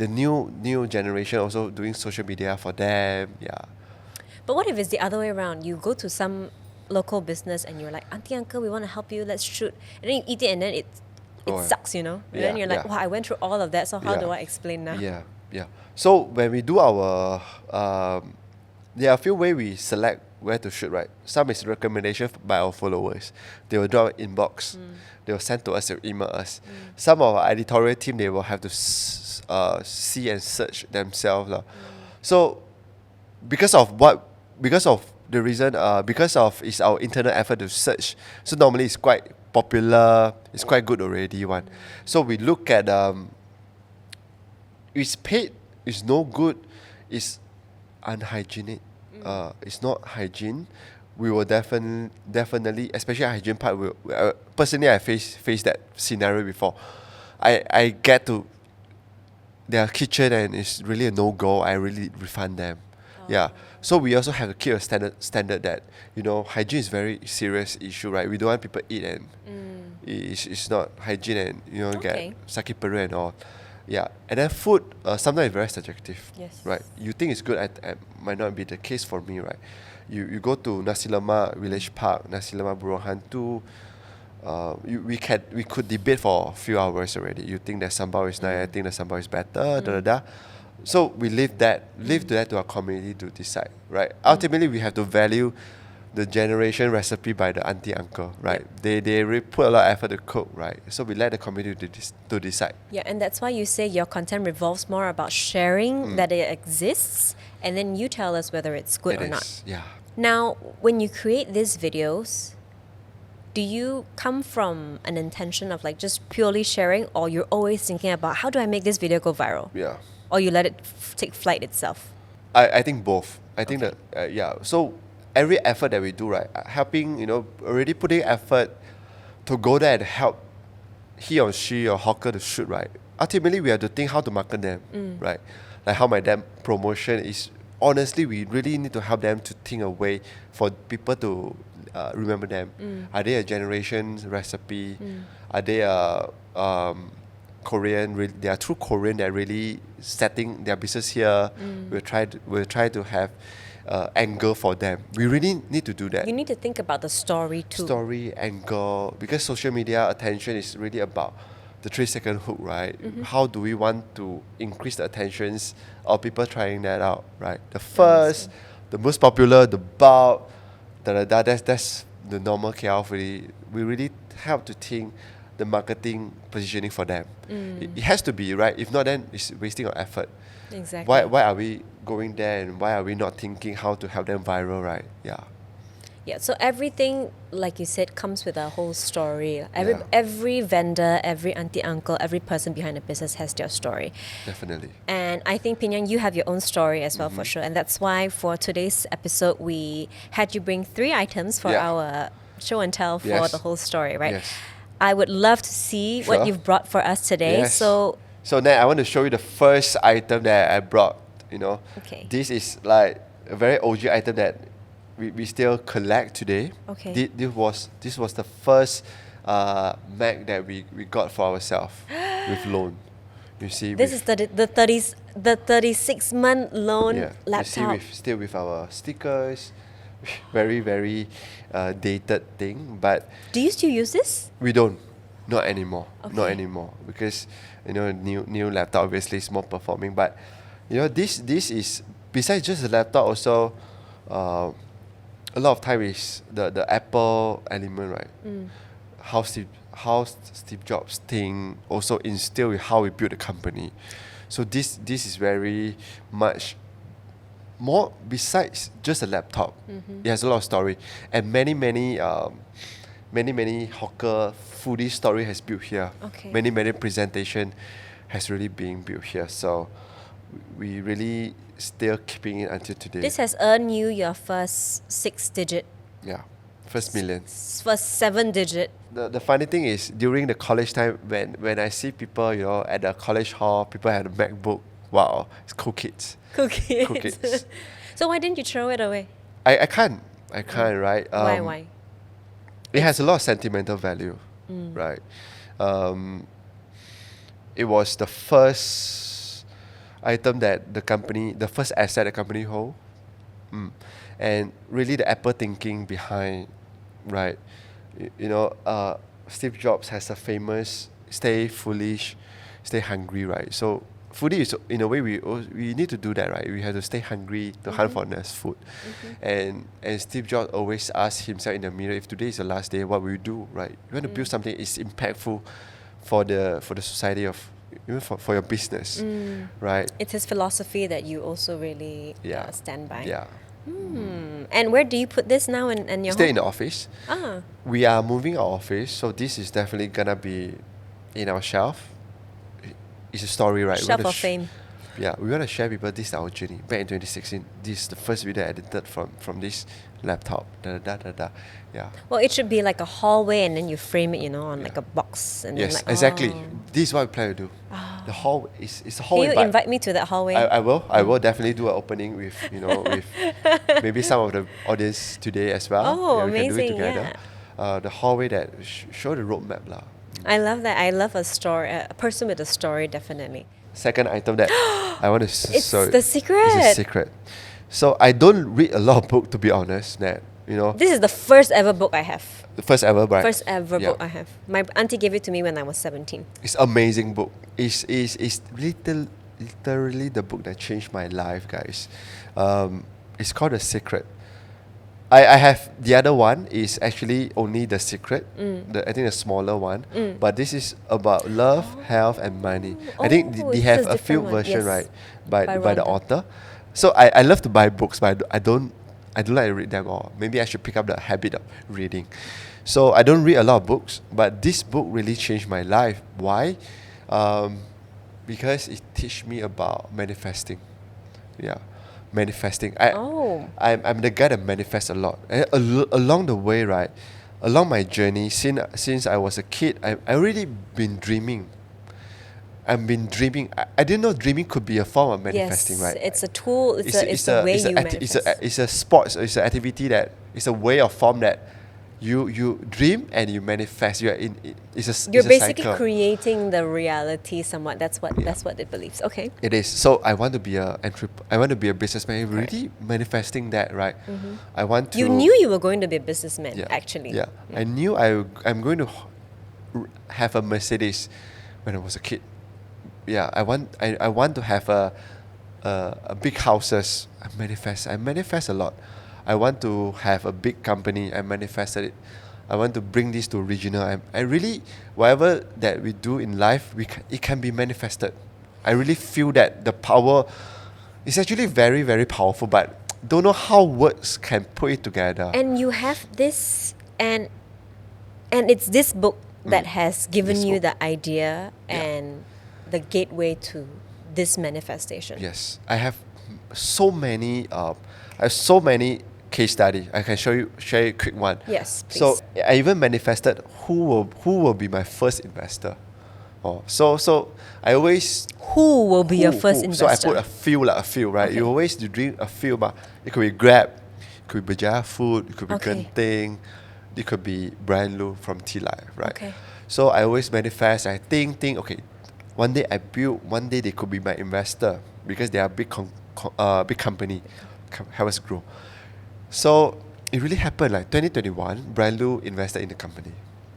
Speaker 1: new generation also doing social media for them. Yeah.
Speaker 2: But what if it's the other way around? You go to some local business and you're like, Auntie, Uncle, we want to help you, let's shoot. And then you eat it and then it sucks, you know? And then you're like, wow, I went through all of that, so how do I explain now?
Speaker 1: Yeah. So when we do our, there are a few ways we select where to shoot, right? Some is recommendation by our followers. They will draw inbox. They will send to us, they will email us. Some of our editorial team, they will have to see and search themselves. So because of the reason, because of it's our internal effort to search. So normally it's quite popular, it's quite good already one. So we look at it's paid, it's no good, it's unhygienic, it's not hygiene. We will definitely, especially hygiene part. Personally, I faced that scenario before. I get to their kitchen and it's really a no go. I really refund them. Yeah. So we also have to keep a standard that, you know, hygiene is very serious issue, right? We don't want people eat and it's not hygiene and, you know, get sakit perut and all. Yeah. And then food, sometimes it's very subjective.
Speaker 2: Yes.
Speaker 1: Right? You think it's good, it might not be the case for me, right? You go to Nasi Lemak Village Park, Nasi Lemak Burung Hantu, we could debate for a few hours already. You think that sambal is nice, I think the sambal is better, So we leave that to our community to decide, right? Ultimately, we have to value the generation recipe by the auntie uncle, right? They really put a lot of effort to cook, right? So we let the community to decide.
Speaker 2: Yeah, and that's why you say your content revolves more about sharing that it exists, and then you tell us whether it's good or not.
Speaker 1: Yeah.
Speaker 2: Now, when you create these videos, do you come from an intention of like just purely sharing, or you're always thinking about how do I make this video go viral?
Speaker 1: Yeah.
Speaker 2: Or you let it take flight itself?
Speaker 1: I think both. I think that, So every effort that we do, right, helping, already putting effort to go there and help he or she or hawker to shoot, right? Ultimately, we have to think how to market them, right? Like how my damn promotion is. Honestly, we really need to help them to think a way for people to remember them. Are they a generation recipe? Are they a Korean? They are true Korean. They're really setting their business here. We'll try to have angle for them. We really need to do that.
Speaker 2: You need to think about the story too.
Speaker 1: Story, angle, because social media attention is really about the 3-second hook, right? How do we want to increase the attentions of people trying that out, right? The first, the most popular, the bulk, that's the normal KL. We really have to think the marketing positioning for them. It has to be, right? If not, then it's wasting our effort.
Speaker 2: Exactly.
Speaker 1: Why are we going there and why are we not thinking how to help them viral, right?
Speaker 2: Yeah, so everything, like you said, comes with a whole story. Every vendor, every auntie, uncle, every person behind a business has their story.
Speaker 1: Definitely.
Speaker 2: And I think, Pinn Yang, you have your own story as well, for sure. And that's why for today's episode, we had you bring 3 items for our show and tell for the whole story, right?
Speaker 1: Yes.
Speaker 2: I would love to see what you've brought for us today.
Speaker 1: Yes.
Speaker 2: So
Speaker 1: Nat, I want to show you the first item that I brought,
Speaker 2: Okay.
Speaker 1: This is like a very OG item that we still collect today.
Speaker 2: Okay.
Speaker 1: This was the first Mac that we got for ourselves with loan. You see,
Speaker 2: this is the 36-month loan laptop.
Speaker 1: You see, still with our stickers, very very dated thing. But
Speaker 2: do you still use this?
Speaker 1: we don't, not anymore,
Speaker 2: Okay.
Speaker 1: because new laptop obviously is more performing. But this is besides just the laptop also. A lot of time is the Apple element, right? How Steve Jobs think also instill with how we build the company. So this is very much more besides just a laptop. It has a lot of story and many hawker foodie story has built here.
Speaker 2: Okay.
Speaker 1: Many presentation has really been built here. So we really still keeping it until today.
Speaker 2: This has earned you your first 6-digit,
Speaker 1: First million.
Speaker 2: first 7-digit.
Speaker 1: The funny thing is during the college time when I see people at the college hall, people had a MacBook. Wow, it's cool kids.
Speaker 2: Cool kids.
Speaker 1: Cool kids.
Speaker 2: So why didn't you throw it away?
Speaker 1: I can't right.
Speaker 2: Why?
Speaker 1: It has a lot of sentimental value, right? It was the first item that the first asset the company hold, and really the Apple thinking behind right? Steve Jobs has a famous stay foolish, stay hungry, right? So foodie is, in a way, we need to do that, right? We have to stay hungry to hunt for next food. And Steve Jobs always asks himself in the mirror, if today is the last day, what will you do, right? You want to build something that is impactful for the society, of even for your business, right?
Speaker 2: It's his philosophy that you also really
Speaker 1: Yeah.
Speaker 2: stand by.
Speaker 1: Yeah.
Speaker 2: And where do you put this now in your
Speaker 1: Stay
Speaker 2: home?
Speaker 1: in the office.
Speaker 2: Ah,
Speaker 1: We are moving our office, so this is definitely gonna be in our shelf. It's a story, right?
Speaker 2: shelf of fame.
Speaker 1: Yeah, we want to share people. This is our journey. Back in 2016, this is the first video I edited from this laptop. Yeah.
Speaker 2: Well, it should be like a hallway, and then you frame it, on like a box, and
Speaker 1: Yes,
Speaker 2: then like
Speaker 1: exactly.
Speaker 2: oh.
Speaker 1: This is what we plan to do. The hall is a
Speaker 2: Can
Speaker 1: hallway.
Speaker 2: you
Speaker 1: but
Speaker 2: invite me to that hallway?
Speaker 1: I will. I will definitely do an opening with with maybe some of the audience today as well.
Speaker 2: Oh,
Speaker 1: We can do it
Speaker 2: amazing,
Speaker 1: together. The hallway that show the roadmap lah.
Speaker 2: I love that. I love a story, a person with a story, definitely.
Speaker 1: Second item that I want to
Speaker 2: It's the secret.
Speaker 1: It's a secret. So I don't read a lot of books, to be honest, Nat.
Speaker 2: This is the first ever book I have.
Speaker 1: The first ever, right?
Speaker 2: First ever
Speaker 1: Yeah.
Speaker 2: book I have. My auntie gave it to me when I was 17.
Speaker 1: It's amazing book. It's literally the book that changed my life, guys. It's called The Secret. I have the other one is actually only The Secret. I think the smaller one. But this is about love, health, and money. I think
Speaker 2: Oh,
Speaker 1: they
Speaker 2: it's
Speaker 1: have
Speaker 2: a
Speaker 1: a few
Speaker 2: different one,
Speaker 1: versions,
Speaker 2: yes.
Speaker 1: right? By the
Speaker 2: Rhonda.
Speaker 1: author. So I love to buy books, but I don't like to read them all. Maybe I should pick up the habit of reading. So I don't read a lot of books, but this book really changed my life. Why? Because it teach me about manifesting. Yeah, manifesting. I'm the guy that manifests a lot. And along the way, right, along my journey, since I was a kid, I already been dreaming. I've been dreaming. I didn't know dreaming could be a form of manifesting,
Speaker 2: Yes,
Speaker 1: right?
Speaker 2: it's a tool. It's a way you manifest.
Speaker 1: It's a sports. It's an activity that it's a way of form that you dream and you manifest. You're
Speaker 2: You're
Speaker 1: a
Speaker 2: basically
Speaker 1: cycle.
Speaker 2: creating the reality somewhat. That's what it believes. Okay.
Speaker 1: It is. So I want to be I want to be a businessman. Really manifesting that, right? I want to.
Speaker 2: You knew you were going to be a businessman, actually.
Speaker 1: Yeah. I knew I'm going to have a Mercedes when I was a kid. Yeah. I want to have a big houses. I manifest a lot. I want to have a big company. I manifested it. I want to bring this to regional. I really, whatever that we do in life, it can be manifested. I really feel that the power is actually very, very powerful, but don't know how words can put it together.
Speaker 2: And you have this, and it's this book that has given
Speaker 1: This
Speaker 2: you
Speaker 1: book.
Speaker 2: the idea and the gateway to this manifestation.
Speaker 1: Yes, I have so many. Case study. I can share a quick one.
Speaker 2: Yes,
Speaker 1: So
Speaker 2: please.
Speaker 1: I even manifested who will be my first investor. So I always
Speaker 2: Who will be your first
Speaker 1: So
Speaker 2: investor?
Speaker 1: I put a few, right?
Speaker 2: Okay.
Speaker 1: You always dream a few, but it could be Grab, it could be Berjaya Food, it could be
Speaker 2: Okay.
Speaker 1: Genting, it could be Brian Lu from T Life, right?
Speaker 2: Okay.
Speaker 1: So I always manifest. I think. Okay, one day I build. One day they could be my investor because they are big company, help us grow. So it really happened. Like 2021, Brian Lu invested in the company.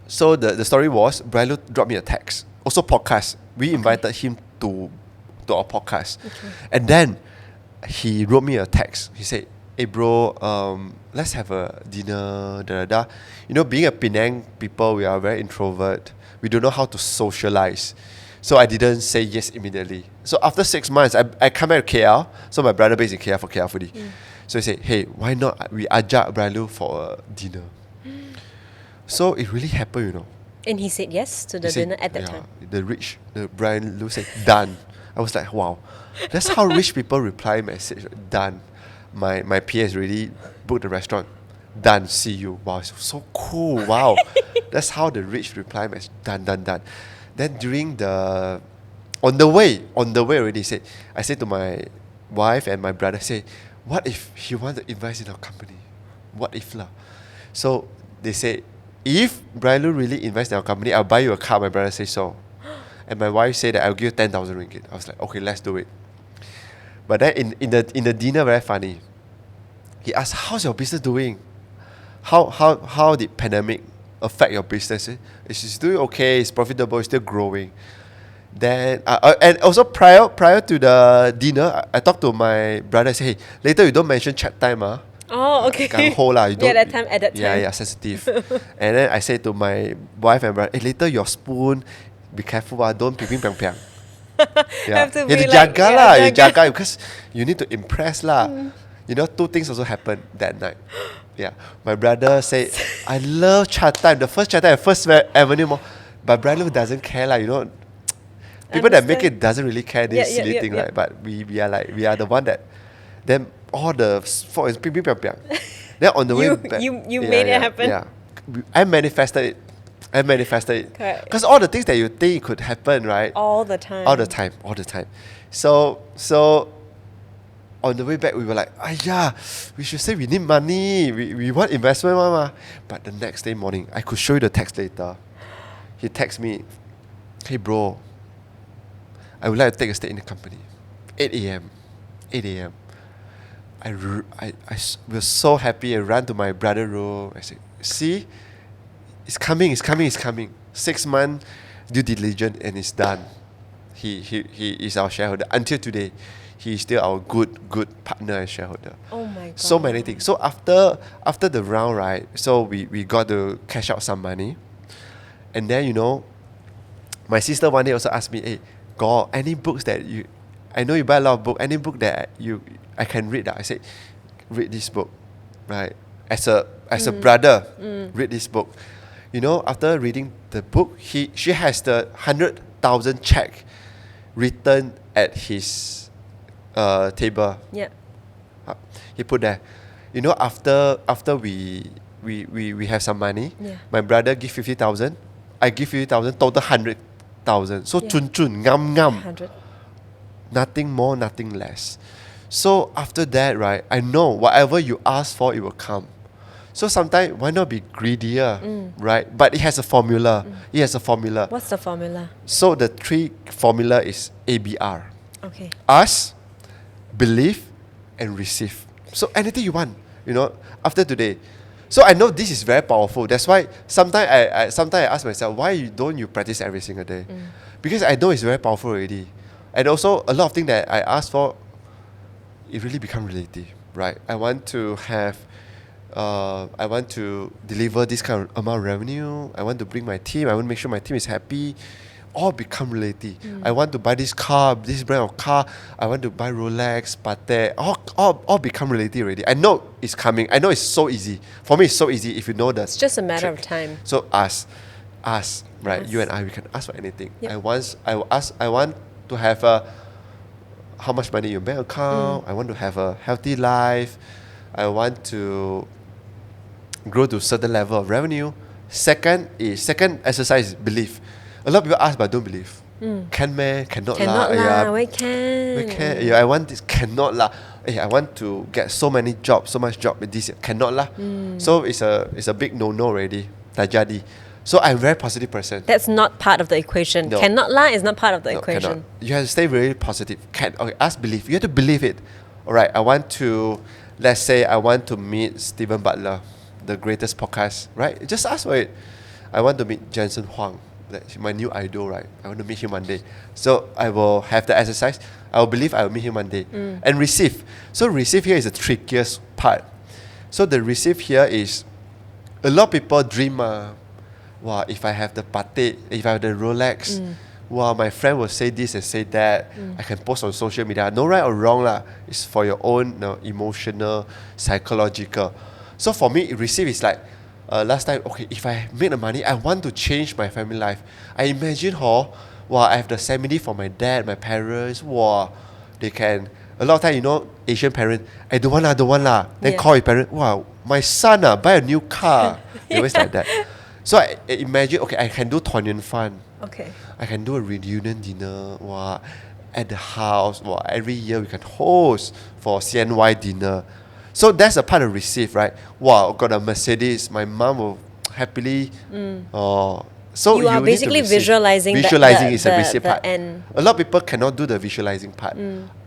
Speaker 1: So the story was Brian Lu dropped me a text. Also podcast. We invited him to our podcast. And then he wrote me a text. He said, "Hey bro, let's have a dinner, being a Penang people, we are very introvert. We don't know how to socialize. So I didn't say yes immediately. So after 6 months, I come back to KL. So my brother based in KL for KL Foodie. So he said, hey, why not we ajak Brian Lu for a dinner? So it really happened,
Speaker 2: And he said yes to the
Speaker 1: He said,
Speaker 2: dinner at that time.
Speaker 1: The Brian Lu said, done. I was like, wow. That's how rich people reply message. Done. My PA has already booked the restaurant. Done. See you. Wow, it's so cool. Wow. That's how the rich reply message. Done. Then on the way already said, I said to my wife and my brother, say, what if he want to invest in our company? What if lah? So they said, if Brian Lu really invest in our company, I'll buy you a car. My brother said so. And my wife said that I'll give you 10,000 ringgit. I was like, okay, let's do it. But then in the dinner, very funny. He asked, how's your business doing? how did pandemic affect your business? It's doing okay, it's profitable, it's still growing. Then and also prior to the dinner, I talked to my brother. I said, hey, later you don't mention chat time,
Speaker 2: Oh, okay.
Speaker 1: Gang ho lah. You don't,
Speaker 2: that time, at that time.
Speaker 1: Yeah, sensitive. And then I said to my wife and brother, hey, later your spoon, be careful, don't ping piang piang.
Speaker 2: Have to
Speaker 1: You
Speaker 2: be
Speaker 1: have to
Speaker 2: like,
Speaker 1: jaga lah. You
Speaker 2: jaga.
Speaker 1: jaga because you need to impress lah. You know, two things also happened that night. Yeah, my brother said, I love chat time. The first chat time, First Avenue Mall. But brother doesn't care lah. You know, people that make it doesn't really care this silly thing, right? But we are the one that then all the fault is ping ping piang piang. Then on the way back,
Speaker 2: you made it happen.
Speaker 1: Yeah, I manifested it.
Speaker 2: Correct.
Speaker 1: Because all the things that you think could happen, right?
Speaker 2: All the time.
Speaker 1: So on the way back, we were like, we should say we need money. We want investment, mama. But the next day morning, I could show you the text later. He texted me, hey bro, I would like to take a stake in the company. 8 a.m. I was so happy. I ran to my brother's room. I said, see, it's coming. 6 months due diligence and it's done. He is our shareholder. Until today, he is still our good partner and shareholder.
Speaker 2: Oh my God.
Speaker 1: So many things. So after the round, right, so we got to cash out some money. And then, you know, my sister one day also asked me, hey, God, any books that you... I know you buy a lot of books. Any book that I can read? I said, read this book, right? As a brother, read this book. You know, after reading the book, she has the 100,000 check written at his table.
Speaker 2: Yeah.
Speaker 1: He put there. You know, after we have some money, my brother give 50,000, I give 50,000, total 100,000. So chun ngam.
Speaker 2: 100.
Speaker 1: Nothing more, nothing less. So after that, right, I know whatever you ask for, it will come. So sometimes, why not be greedier, right? But it has a formula. It has a formula.
Speaker 2: What's the formula?
Speaker 1: So the 3 formula is ABR.
Speaker 2: Okay.
Speaker 1: Ask, believe, and receive. So anything you want, you know, after today. So I know this is very powerful. That's why sometimes I ask myself, why don't you practice every single day? Because I know it's very powerful already. And also, a lot of things that I ask for, it really become reality, right? I want to deliver this kind of amount of revenue. I want to bring my team. I want to make sure my team is happy. All become reality. I want to buy this car, this brand of car. I want to buy Rolex, Patek. All become reality already. I know it's coming. I know it's so easy. For me, it's so easy if you know the
Speaker 2: It's just a matter
Speaker 1: trick.
Speaker 2: of time.
Speaker 1: So ask, right?
Speaker 2: Ask.
Speaker 1: You and I, we can ask for anything.
Speaker 2: Yep.
Speaker 1: I want to have how much money in your bank account. I want to have a healthy life. I want to grow to a certain level of revenue. Second exercise is belief. A lot of people ask but don't believe. Can meh? Cannot lah.
Speaker 2: Why can?
Speaker 1: We can. Yeah, I want this. Cannot lah. Hey, I want to get so much job this year. Cannot lah. So it's a big no already. Tak jadi. So I'm a very positive person.
Speaker 2: That's not part of the equation.
Speaker 1: No.
Speaker 2: Cannot lie is not part of the equation.
Speaker 1: Cannot. You have to stay very positive. Ask believe. You have to believe it. Alright, let's say I want to meet Stephen Butler, the greatest podcast, right? Just ask for it. I want to meet Jensen Huang, my new idol, right? I want to meet him one day. So I will have the exercise. I will believe I will meet him one day. And receive. So receive here is the trickiest part. So the receive here is, a lot of people dream, wow, if I have the Patek, if I have the Rolex, wow, my friend will say this and say that. I can post on social media. No right or wrong lah. It's for your own emotional, psychological. So for me, receive is like, last time, okay, if I make the money, I want to change my family life. I imagine, wow, I have the family for my dad, my parents, wow, they can, a lot of time, you know, Asian parents, I don't want lah. Then call your parent, wow, my son, buy a new car. They always like that. So I imagine, okay, I can do Tuan Fun.
Speaker 2: Okay.
Speaker 1: I can do a reunion dinner, at the house. Every year we can host for CNY dinner. So that's a part of receive, right? Wow, got a Mercedes. My mom will happily. So
Speaker 2: you are basically visualizing.
Speaker 1: Visualizing is a receive part.
Speaker 2: End.
Speaker 1: A lot of people cannot do the visualizing part.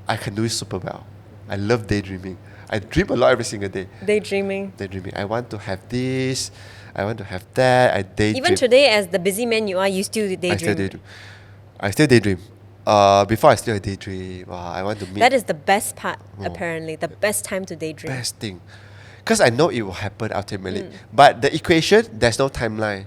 Speaker 1: I can do it super well. I love daydreaming. I dream a lot every single day.
Speaker 2: Daydreaming.
Speaker 1: Daydreaming. I want to have this. I want to have that. I daydream.
Speaker 2: Even today, as the busy man you are, you still daydream.
Speaker 1: I still daydream. I still daydream. Before I still daydream. I want to meet.
Speaker 2: That is the best part, apparently. The best time to daydream.
Speaker 1: Best thing. Because I know it will happen ultimately. But the equation, there's no timeline.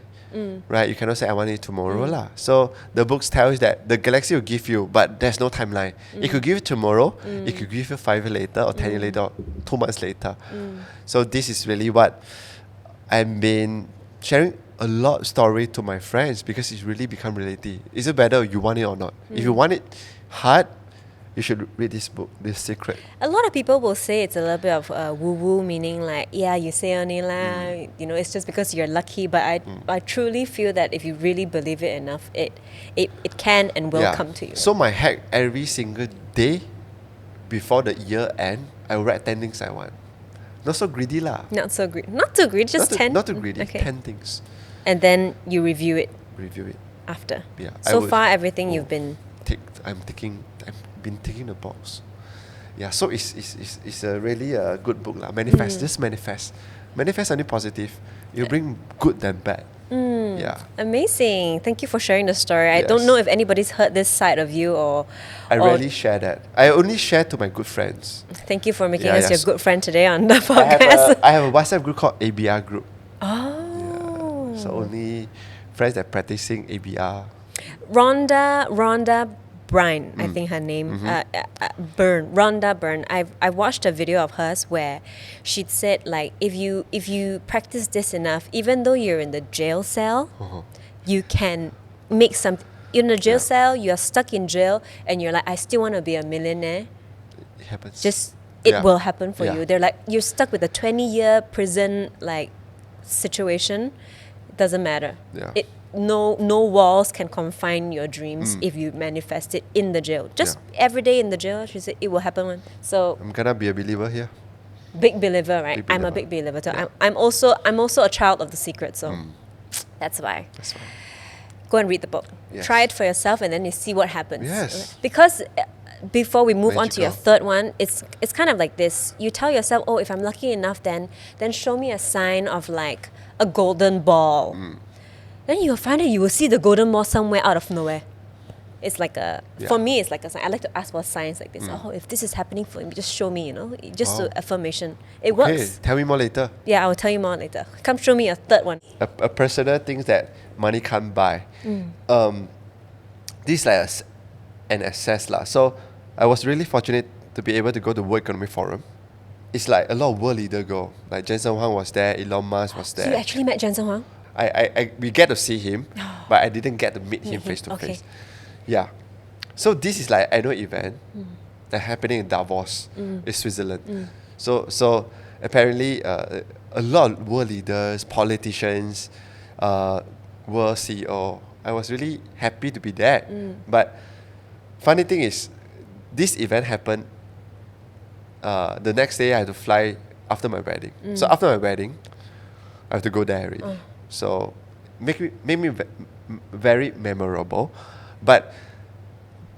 Speaker 1: Right? You cannot say I want it tomorrow lah. So the books tells that the galaxy will give you, but there's no timeline. It could give you tomorrow, it could give you 5 years later or 10 years later or 2 months later. So this is really what I've been sharing a lot of story to my friends because it's really become reality. Is it better you want it or not? If you want it hard, you should read this book, This Secret.
Speaker 2: A lot of people will say it's a little bit of woo-woo, meaning like, yeah, you say only lah, you know, it's just because you're lucky. But I truly feel that if you really believe it enough, it can and will come to you.
Speaker 1: So my hack, every single day before the year end, I will write 10 things I want. Not so greedy lah.
Speaker 2: Not so greedy. Not too greedy, just 10?
Speaker 1: Not too greedy,
Speaker 2: Okay.
Speaker 1: 10 things.
Speaker 2: And then you review it
Speaker 1: Review it.
Speaker 2: after.
Speaker 1: Yeah.
Speaker 2: So far, everything you've been...
Speaker 1: I've been taking the box. Yeah, so it's a really a good book lah. Manifest, just manifest. Manifest only positive. You bring good than bad. Yeah.
Speaker 2: Amazing. Thank you for sharing the story. I don't know if anybody's heard this side of you or...
Speaker 1: I rarely share that. I only share to my good friends.
Speaker 2: Thank you for making
Speaker 1: Yeah,
Speaker 2: us
Speaker 1: yeah.
Speaker 2: your good friend today on the podcast.
Speaker 1: I have a WhatsApp group called ABR group.
Speaker 2: Oh.
Speaker 1: So only friends that practicing ABR.
Speaker 2: Rhonda Bryan, I think her name, Rhonda Byrne. I watched a video of hers where she'd said like if you practice this enough, even though you're in the jail cell, you can make some. You're in a jail cell, you're stuck in jail, and you're like, I still want to be a millionaire.
Speaker 1: It happens.
Speaker 2: It will happen for
Speaker 1: Yeah.
Speaker 2: you. They're like, you're stuck with a 20-year prison like situation. It doesn't matter.
Speaker 1: Yeah.
Speaker 2: No walls can confine your dreams if you manifest it in the jail. Just every day in the jail, she said it will happen. So
Speaker 1: I'm gonna be a believer here.
Speaker 2: big believer, right?
Speaker 1: Big
Speaker 2: I'm a
Speaker 1: believer.
Speaker 2: big believer too.
Speaker 1: Yeah.
Speaker 2: I'm also a child of the secret. So that's why.
Speaker 1: That's why.
Speaker 2: Go and read the book.
Speaker 1: Yes.
Speaker 2: Try it for yourself, and then you see what happens.
Speaker 1: Yes.
Speaker 2: Because before we move on to your
Speaker 1: Magical.
Speaker 2: third one, it's kind of like this. You tell yourself, oh, if I'm lucky enough, then show me a sign of like a golden ball. Then you'll find that you will see the golden ball somewhere out of nowhere. It's like for me, it's like a sign. I like to ask for signs like this. Oh, if this is happening for me, just show me, just
Speaker 1: Wow.
Speaker 2: affirmation. It
Speaker 1: Okay,
Speaker 2: works.
Speaker 1: tell me more later.
Speaker 2: Yeah, I will tell you more later. Come show me a third one.
Speaker 1: A personal things that money can't buy. This is like an access lah. So I was really fortunate to be able to go to World Economic Forum. It's like a lot of world leaders go. Like Jensen Huang was there, Elon Musk was there.
Speaker 2: So you actually met Jensen Huang?
Speaker 1: We get to see him, but I didn't get to meet him face to face. Yeah. So this is like annual event that happening in Davos, in Switzerland. So apparently a lot of world leaders, politicians, world CEO. I was really happy to be there. But funny thing is, this event happened the next day I had to fly after my wedding. So after my wedding, I have to go there already. So made me very memorable. But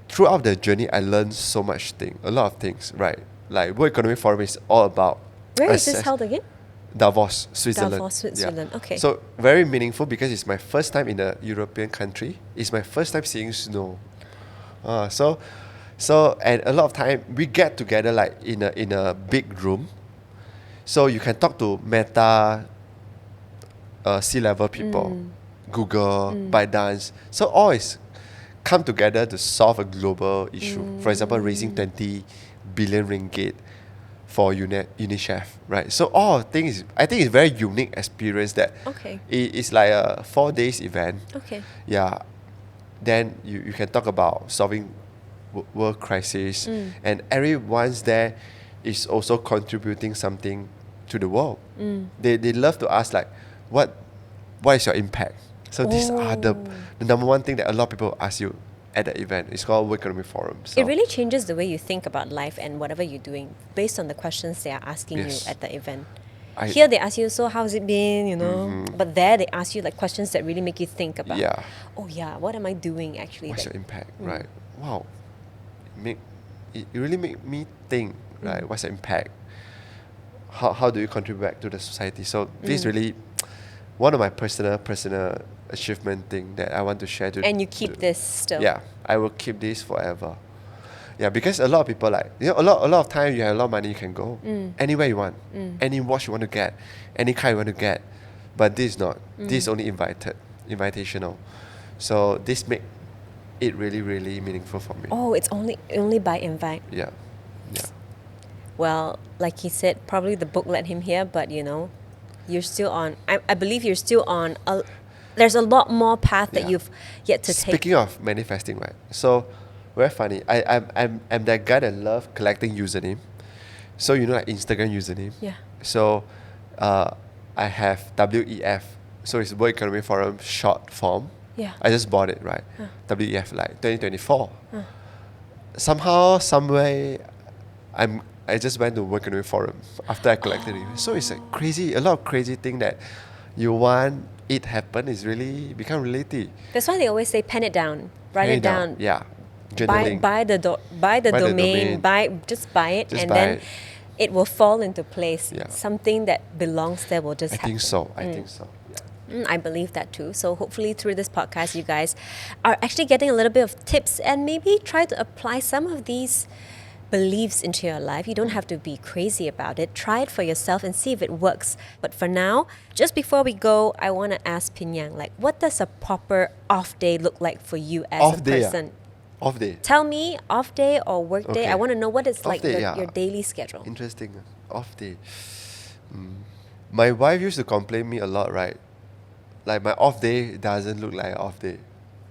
Speaker 1: throughout the journey, I learned so much a lot of things, right? Like World Economic Forum is all about...
Speaker 2: Where is this held again?
Speaker 1: Davos, Switzerland.
Speaker 2: Davos, Switzerland. Okay.
Speaker 1: So very meaningful because it's my first time in a European country. It's my first time seeing snow. So and a lot of time we get together like in a big room. So you can talk to Meta, C-level people, Google, ByteDance. So all is come together to solve a global issue. For example, raising 20 billion ringgit for UNICEF, right? So all things, I think it's very unique experience that it's like a 4 days event.
Speaker 2: Okay.
Speaker 1: Yeah. Then you can talk about solving world crisis, and everyone's there is also contributing something to the world. They love to ask like, what is your impact? So these are the number one thing that a lot of people ask you at the event. It's called World Economic Forum. So
Speaker 2: It really changes the way you think about life and whatever you're doing based on the questions they are asking
Speaker 1: Yes.
Speaker 2: you at the event.
Speaker 1: I-
Speaker 2: Here they ask you, so how's it been, But there they ask you like questions that really make you think about,
Speaker 1: Yeah.
Speaker 2: oh yeah, what am I doing actually?
Speaker 1: What's
Speaker 2: that-
Speaker 1: your impact, right? Wow. It really make me think right? What's the impact? How do you contribute back to the society? So this is really one of my personal achievement thing that I want to share to.
Speaker 2: And you keep this still.
Speaker 1: Yeah, I will keep this forever. Yeah, because a lot of people like, a lot of time you have a lot of money, you can go anywhere you want, any watch you want to get, any car you want to get, but this is not. This is only invitational. So this make it really, really meaningful for me.
Speaker 2: Oh, it's only by invite.
Speaker 1: Yeah.
Speaker 2: Well, like he said, probably the book led him here, but you're still on. I believe you're still on. There's a lot more path that you've yet to take.
Speaker 1: Speaking of manifesting, right? So, very funny. I'm that guy that love collecting username. So like Instagram username.
Speaker 2: Yeah.
Speaker 1: So, I have WEF. So it's World Economic Forum short form.
Speaker 2: Yeah.
Speaker 1: I just bought it, right? WEF like 2024. Somehow, someway, I just went to World Economic Forum after I collected it. So it's like a lot of crazy thing that you want it happen is really become reality.
Speaker 2: That's why they always say pen it down, write it down.
Speaker 1: Yeah, journaling.
Speaker 2: Buy the domain. Just buy it,
Speaker 1: Just
Speaker 2: and
Speaker 1: buy
Speaker 2: then
Speaker 1: it.
Speaker 2: it will fall into place.
Speaker 1: Yeah.
Speaker 2: Something that belongs there will just
Speaker 1: I
Speaker 2: happen.
Speaker 1: think so. Yeah.
Speaker 2: I believe that too. So hopefully through this podcast, you guys are actually getting a little bit of tips and maybe try to apply some of these beliefs into your life. You don't have to be crazy about it. Try it for yourself and see if it works. But for now, just before we go, I want to ask Pinn Yang, what does a proper off day look like for you as a person?
Speaker 1: Off day.
Speaker 2: Tell me, off day or work day.
Speaker 1: Okay.
Speaker 2: I want to know what it's
Speaker 1: Off
Speaker 2: like
Speaker 1: day,
Speaker 2: your daily schedule.
Speaker 1: Interesting. Off day. My wife used to complain me a lot, right? Like my off day doesn't look like an off day.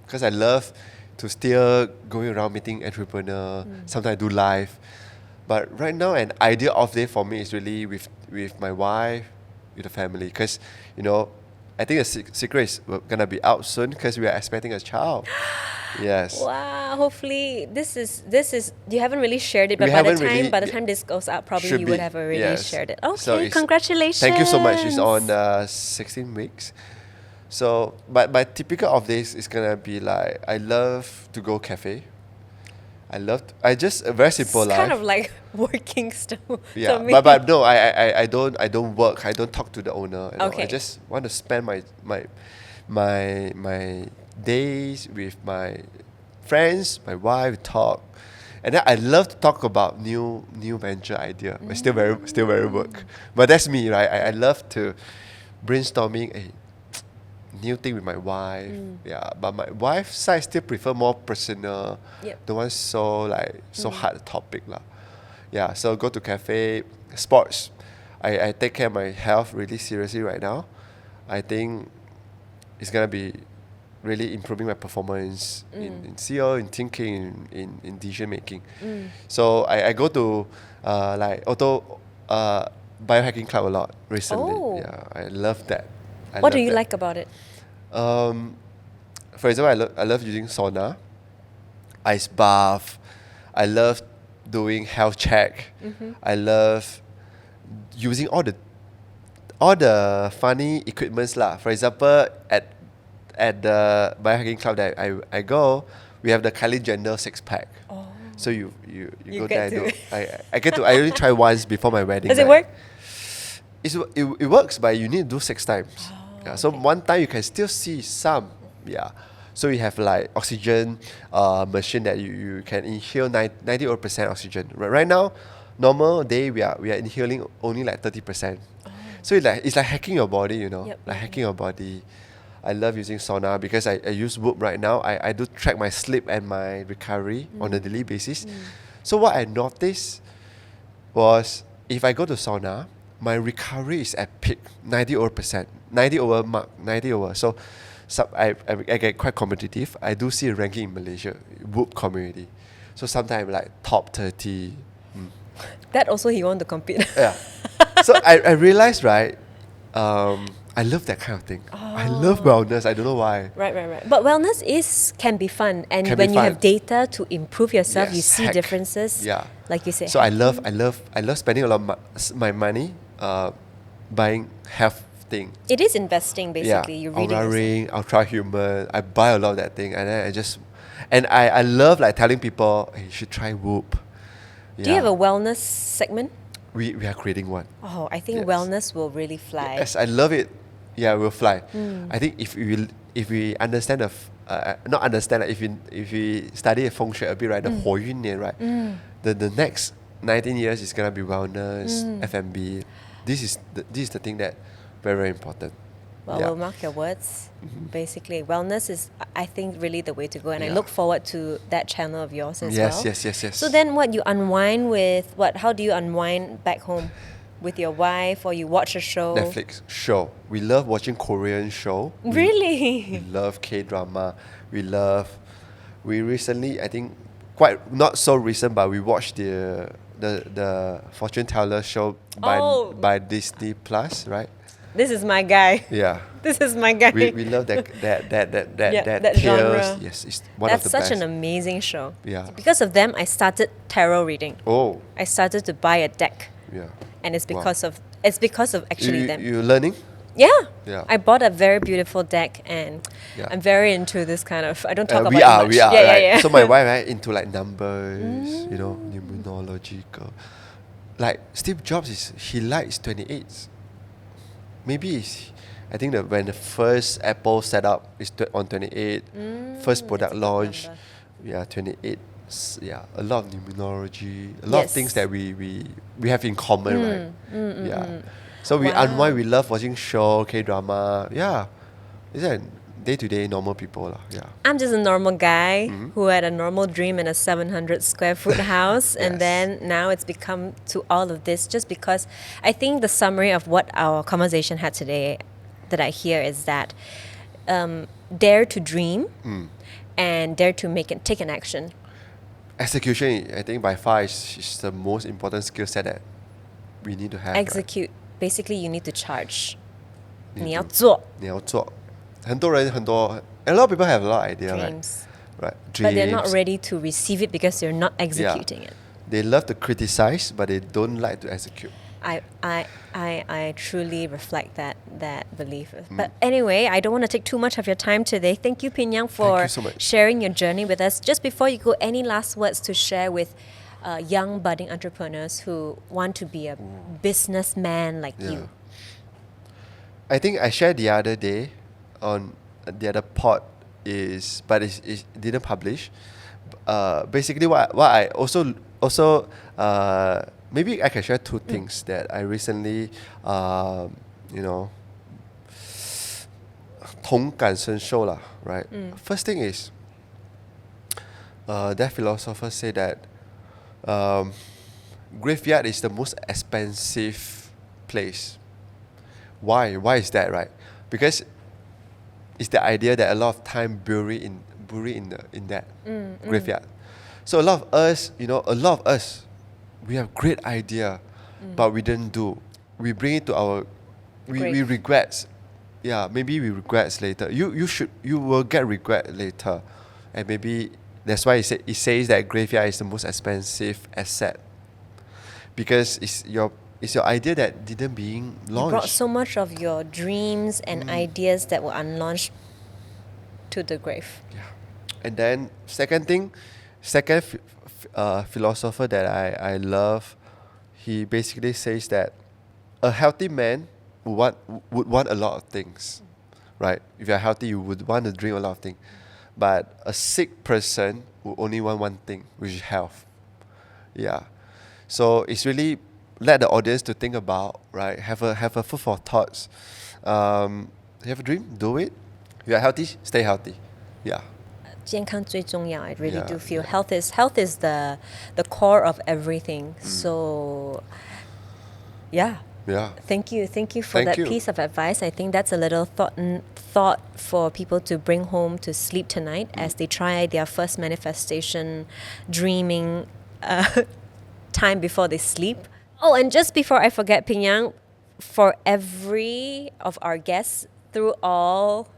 Speaker 1: Because I love to still going around meeting entrepreneur. Sometimes I do live. But right now, an ideal off day for me is really with my wife, with the family. Because, I think the secret is going to be out soon because we are expecting a child. Yes.
Speaker 2: Wow, hopefully this is you haven't really shared it, but
Speaker 1: We
Speaker 2: by the
Speaker 1: haven't
Speaker 2: time this goes out, probably
Speaker 1: should
Speaker 2: you
Speaker 1: be,
Speaker 2: would have already
Speaker 1: yes.
Speaker 2: shared it.
Speaker 1: So
Speaker 2: Okay, congratulations.
Speaker 1: Thank you so much. It's on 16 weeks. So, but my typical off days is gonna be like I love to go cafe. I just a very simple
Speaker 2: It's
Speaker 1: life.
Speaker 2: kind of like working still.
Speaker 1: Yeah,
Speaker 2: to me.
Speaker 1: but no, I don't work. I don't talk to the owner.
Speaker 2: Okay.
Speaker 1: I just want to spend my days with my friends, my wife, talk, and then I love to talk about new venture idea. But still very work. But that's me, right? I love to brainstorming a new thing with my wife. Yeah, but my wife's side still prefer more personal.
Speaker 2: Yep.
Speaker 1: The one so hard topic lah. Yeah, so go to cafe, sports. I take care of my health really seriously right now. I think it's gonna be really improving my performance in CEO, in thinking, in decision making. So I go to biohacking club a lot recently.
Speaker 2: Oh.
Speaker 1: Yeah, I love that.
Speaker 2: What do you like about it?
Speaker 1: For example, I love using sauna, ice bath. I love doing health check. I love using all the funny equipments lah. For example, at the biohacking club that I go, we have the Kylie Jenner 6-pack.
Speaker 2: Oh.
Speaker 1: So you go
Speaker 2: get
Speaker 1: there.
Speaker 2: to
Speaker 1: I only try once before my wedding.
Speaker 2: Does it work?
Speaker 1: It works, but you need to do 6 times. Yeah, so
Speaker 2: okay.
Speaker 1: one time you can still see some. Yeah. So you have like oxygen machine that you can inhale 90% oxygen. Right now, normal day we are inhaling only like 30%.
Speaker 2: Oh.
Speaker 1: So it's like hacking your body,
Speaker 2: Yep.
Speaker 1: like hacking your body. I love using sauna because I use Whoop right now. I do track my sleep and my recovery on a daily basis. So what I noticed was if I go to sauna, my recovery is at peak, 90%, 90 over mark, 90 over. So I get quite competitive. I do see a ranking in Malaysia, Whoop community. So sometimes like top 30.
Speaker 2: That also he want to compete.
Speaker 1: Yeah. So I realized, right, I love that kind of thing. I love wellness. I don't know why.
Speaker 2: Right. But wellness can be fun, and
Speaker 1: Can
Speaker 2: when
Speaker 1: be
Speaker 2: you
Speaker 1: fun.
Speaker 2: have data to improve yourself,
Speaker 1: Yes,
Speaker 2: you see
Speaker 1: hack.
Speaker 2: differences.
Speaker 1: Yeah.
Speaker 2: Like you said.
Speaker 1: So I love spending a lot of my money buying health thing.
Speaker 2: It is investing basically.
Speaker 1: Yeah,
Speaker 2: You're reading.
Speaker 1: Aura
Speaker 2: yourself.
Speaker 1: Ring, Ultra Human. I buy a lot of that thing, and then I love like telling people, hey, you should try Whoop.
Speaker 2: Do you have a wellness segment?
Speaker 1: We are creating one.
Speaker 2: Oh, I think
Speaker 1: Yes.
Speaker 2: wellness will really fly.
Speaker 1: Yes, I love it. Yeah, we'll fly. I think if we understand not understand, like, if we study feng shui a bit, right, the 火运年, right, the next 19 years is gonna be wellness, F&B. This is the thing that very important.
Speaker 2: Well,
Speaker 1: Yeah.
Speaker 2: we'll mark your words. Basically, wellness is, I think, really the way to go, and I
Speaker 1: Yeah.
Speaker 2: look forward to that channel of yours as
Speaker 1: Yes,
Speaker 2: well.
Speaker 1: yes.
Speaker 2: So then, what you unwind with? How do you unwind back home, with your wife, or you watch a show?
Speaker 1: Netflix show. We love watching Korean show. We
Speaker 2: Really?
Speaker 1: love K-drama. We recently, I think, quite not so recent, but we watched the fortune teller show
Speaker 2: Oh.
Speaker 1: by Disney Plus, right?
Speaker 2: This is my guy.
Speaker 1: Yeah.
Speaker 2: This is my guy.
Speaker 1: We love that
Speaker 2: that
Speaker 1: tales.
Speaker 2: genre.
Speaker 1: Yes, it's one
Speaker 2: That's
Speaker 1: of the
Speaker 2: such
Speaker 1: best.
Speaker 2: an amazing show.
Speaker 1: Yeah.
Speaker 2: Because of them, I started tarot reading.
Speaker 1: Oh,
Speaker 2: I started to buy a deck,
Speaker 1: yeah.
Speaker 2: and it's
Speaker 1: Wow.
Speaker 2: because of actually them.
Speaker 1: You learning?
Speaker 2: Yeah.
Speaker 1: Yeah.
Speaker 2: I bought a very beautiful deck, and
Speaker 1: Yeah.
Speaker 2: I'm very into this kind of. I don't talk about
Speaker 1: we
Speaker 2: it
Speaker 1: are,
Speaker 2: much.
Speaker 1: we are.
Speaker 2: Yeah,
Speaker 1: right?
Speaker 2: yeah.
Speaker 1: So my wife, right, into like numbers, numerological. Like Steve Jobs he likes 28s. Maybe I think that when the first Apple setup is on 28, first product
Speaker 2: that's a good
Speaker 1: launch,
Speaker 2: number.
Speaker 1: yeah, 28. Yeah, a lot of numerology, a lot of
Speaker 2: Yes.
Speaker 1: things that we have in common, right? Yeah. So we
Speaker 2: Wow.
Speaker 1: unwind. We love watching show, K-drama. Yeah, is that day-to-day normal people lah. Yeah.
Speaker 2: I'm just a normal guy who had a normal dream in a 700 square foot house, and
Speaker 1: Yes.
Speaker 2: then now it's become to all of this just because I think the summary of what our conversation had today that I hear is that dare to dream and dare to take an action.
Speaker 1: Execution, I think by far is the most important skill set that we need to have.
Speaker 2: Execute. Basically, you need to charge.
Speaker 1: Need
Speaker 2: 你要
Speaker 1: to-
Speaker 2: 做
Speaker 1: right? 你要做，很多人很多 a lot of people have a lot of idea,
Speaker 2: dreams.
Speaker 1: right?
Speaker 2: But they're not
Speaker 1: Dreams.
Speaker 2: ready to receive it because they're not executing it.
Speaker 1: They love to criticize, but they don't like to execute.
Speaker 2: I truly reflect that belief. But anyway, I don't want to take too much of your time today. Thank you, Pinn Yang, for
Speaker 1: you so much.
Speaker 2: sharing your journey with us. Just before you go, any last words to share with young budding entrepreneurs who want to be a businessman like
Speaker 1: Yeah.
Speaker 2: you?
Speaker 1: I think I shared the other day on the other pod but it didn't publish. Basically, what I also maybe I can share two things that I recently 同感深受 lah, right? First thing is that philosopher said that graveyard is the most expensive place. Why is that, right? Because it's the idea that a lot of time buried in that graveyard. So a lot of us, we have great idea, but we didn't do. We bring it to our, we
Speaker 2: Grave.
Speaker 1: regrets. Yeah, maybe we regrets later. You will get regret later, and maybe that's why it says that graveyard is the most expensive asset, because it's your idea that didn't being
Speaker 2: You brought
Speaker 1: launched.
Speaker 2: so much of your dreams and ideas that were unlaunched to the grave.
Speaker 1: Yeah. And then second philosopher that I love, he basically says that a healthy man would want a lot of things, right? If you're healthy, you would want to drink a lot of things. But a sick person would only want one thing, which is health. Yeah. So it's really let the audience to think about, right? Have a food for thoughts. You have a dream, do it. If you're healthy, stay healthy. Yeah.
Speaker 2: 健康最重要. I really
Speaker 1: Yeah,
Speaker 2: do feel
Speaker 1: yeah.
Speaker 2: health is the core of everything. So yeah.
Speaker 1: Yeah.
Speaker 2: Thank you for
Speaker 1: Thank
Speaker 2: that
Speaker 1: you.
Speaker 2: piece of advice. I think that's a little thought for people to bring home to sleep tonight as they try their first manifestation, dreaming time before they sleep. Oh, and just before I forget, Pinn Yang, for every of our guests through all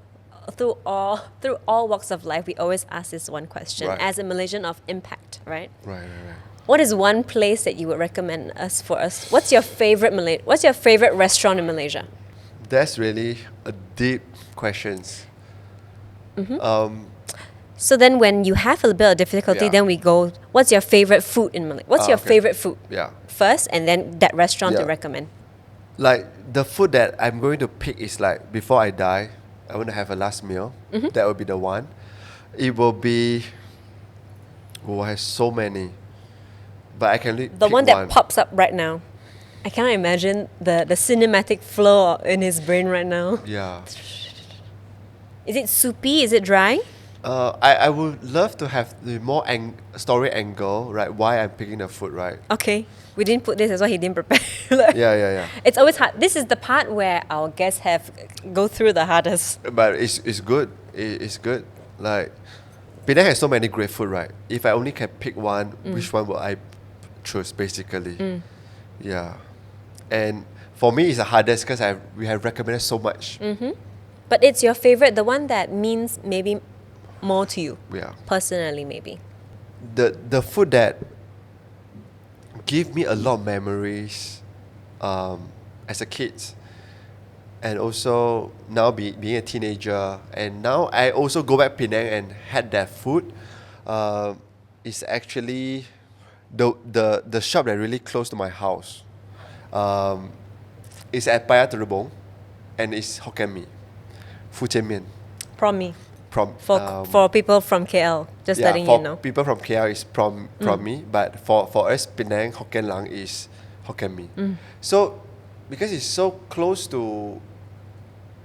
Speaker 2: walks of life, we always ask this one question.
Speaker 1: Right.
Speaker 2: As a Malaysian of impact, right?
Speaker 1: Right.
Speaker 2: What is one place that you would recommend for us? What's your favorite restaurant in Malaysia?
Speaker 1: That's really a deep question.
Speaker 2: So then when you have a bit of difficulty,
Speaker 1: Yeah.
Speaker 2: then we go, what's your favorite food in Malaysia? What's your
Speaker 1: Okay.
Speaker 2: favorite food?
Speaker 1: Yeah.
Speaker 2: First, and then that restaurant to
Speaker 1: Yeah.
Speaker 2: recommend.
Speaker 1: Like the food that I'm going to pick is like before I die, I want to have a last meal. That will be the one. It will be. Oh, I have so many, but I can only
Speaker 2: The
Speaker 1: pick
Speaker 2: one that pops up right now. I cannot imagine the cinematic flow in his brain right now.
Speaker 1: Yeah.
Speaker 2: Is it soupy? Is it dry?
Speaker 1: I would love to have the more story angle, right? Why I'm picking the food, right?
Speaker 2: Okay. We didn't put this, that's why he didn't prepare.
Speaker 1: Yeah.
Speaker 2: It's always hard. This is the part where our guests have go through the hardest.
Speaker 1: But it's good. It's good. Like, Penang has so many great food, right? If I only can pick one, which one will I choose, basically? Yeah. And for me, it's the hardest because we have recommended so much.
Speaker 2: But it's your favorite, the one that means maybe more to you.
Speaker 1: Yeah.
Speaker 2: Personally, maybe.
Speaker 1: The food that give me a lot of memories as a kid, and also now being a teenager, and now I also go back Penang and had that food. Is actually the shop that really close to my house. It's at Paya Terebong, and it's Hokkien Mee, Fujian Mian.
Speaker 2: From
Speaker 1: From
Speaker 2: for people from KL, just letting
Speaker 1: for
Speaker 2: you know.
Speaker 1: people from KL is from me, but for us Penang Hokkien Lang is Hokkien Mee. So because it's so close to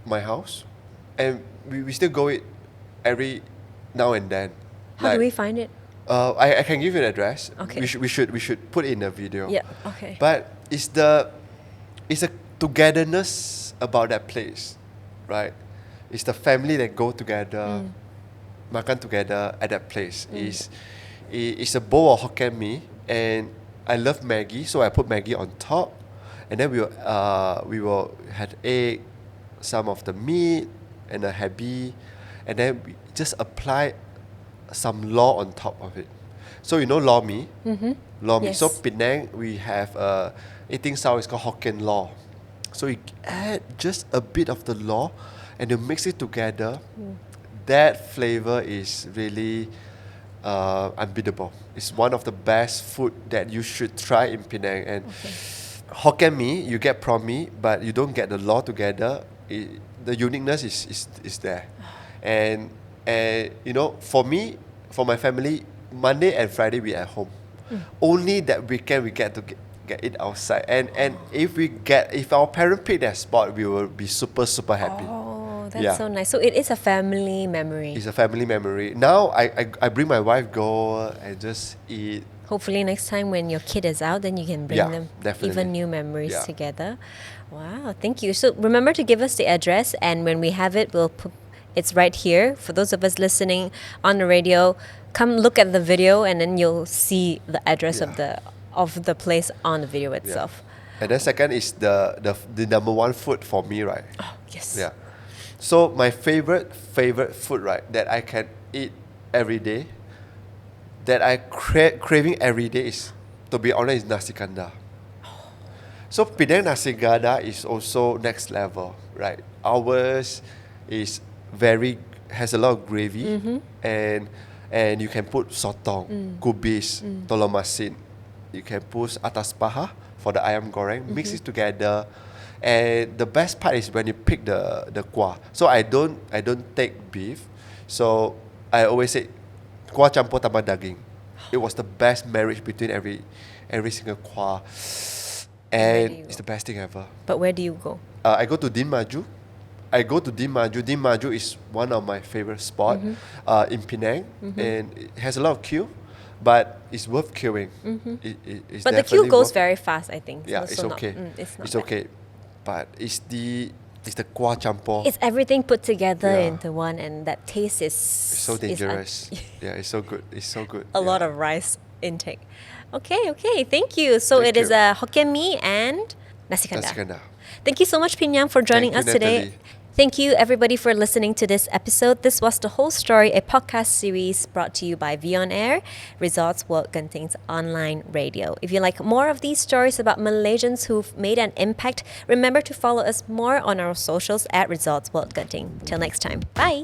Speaker 1: my house, and we still go it every now and then.
Speaker 2: How do we find it?
Speaker 1: I can give you the address.
Speaker 2: Okay.
Speaker 1: We should put it in the video.
Speaker 2: Yeah, okay.
Speaker 1: But it's a togetherness about that place, right? It's the family that go together, makan together at that place. It's a bowl of Hokkien Mee, and I love Maggi, so I put Maggi on top, and then we will had egg, some of the meat, and a habi, and then we just apply some law on top of it. So you know law mee? Law mee.
Speaker 2: Yes.
Speaker 1: So Penang, we have eating style is called Hokkien law. So you add just a bit of the law and you mix it together. That flavor is really unbeatable. It's one of the best food that you should try in Penang. And Hokkien Mee, you get prawn mee, but you don't get the law together. The uniqueness is there. And you know, for me, for my family, Monday and Friday we at home. Only that weekend we get to get it outside. And if our parent pick that spot, we will be super happy.
Speaker 2: Oh, that's so nice. So it is a family memory.
Speaker 1: It's a family memory. Now I bring my wife go and just eat.
Speaker 2: Hopefully next time when your kid is out, then you can bring them
Speaker 1: definitely.
Speaker 2: even new memories
Speaker 1: Yeah.
Speaker 2: together. Wow, thank you. So remember to give us the address, and when we have it, we'll put it's right here. For those of us listening on the radio, come look at the video, and then you'll see the address of the place on the video itself.
Speaker 1: And then second is the number one food for me, right?
Speaker 2: Oh, yes.
Speaker 1: Yeah. So my favorite food, right, that I can eat every day, that I craving every day is, to be honest, is nasi kandar. So Penang nasi kandar is also next level, right? Ours is has a lot of gravy, and you can put sotong, kubis, telur masin. You can put atas paha for the ayam goreng, mix it together. And the best part is when you pick the kuah. So I don't take beef. So I always say kuah campur tambah daging. It was the best marriage between every single kuah. And it's the best thing ever.
Speaker 2: But where do you go?
Speaker 1: I go to Din Maju. Din Maju is one of my favorite spots in Penang, and it has a lot of queue, but it's worth queuing. It's
Speaker 2: But the queue goes very fast, I think.
Speaker 1: Yeah,
Speaker 2: So
Speaker 1: it's okay.
Speaker 2: It's not
Speaker 1: It's
Speaker 2: bad.
Speaker 1: okay, but it's the kuah campur.
Speaker 2: It's everything put together
Speaker 1: Yeah.
Speaker 2: into one, and that taste is
Speaker 1: It's so dangerous. Yeah, it's so good. It's so good.
Speaker 2: a lot of rice intake. Okay, thank you. So
Speaker 1: Thank
Speaker 2: it is
Speaker 1: you.
Speaker 2: a Hokkien Mee and nasi kandar.
Speaker 1: Nasi kandar.
Speaker 2: Thank you so much, Pinn Yang, for joining
Speaker 1: Thank
Speaker 2: us
Speaker 1: you,
Speaker 2: today.
Speaker 1: Natalie.
Speaker 2: Thank you, everybody, for listening to this episode. This was The Whole Story, a podcast series brought to you by V on Air, Resorts World Genting's online radio. If you like more of these stories about Malaysians who've made an impact, remember to follow us more on our socials at Resorts World Genting. Till next time, bye.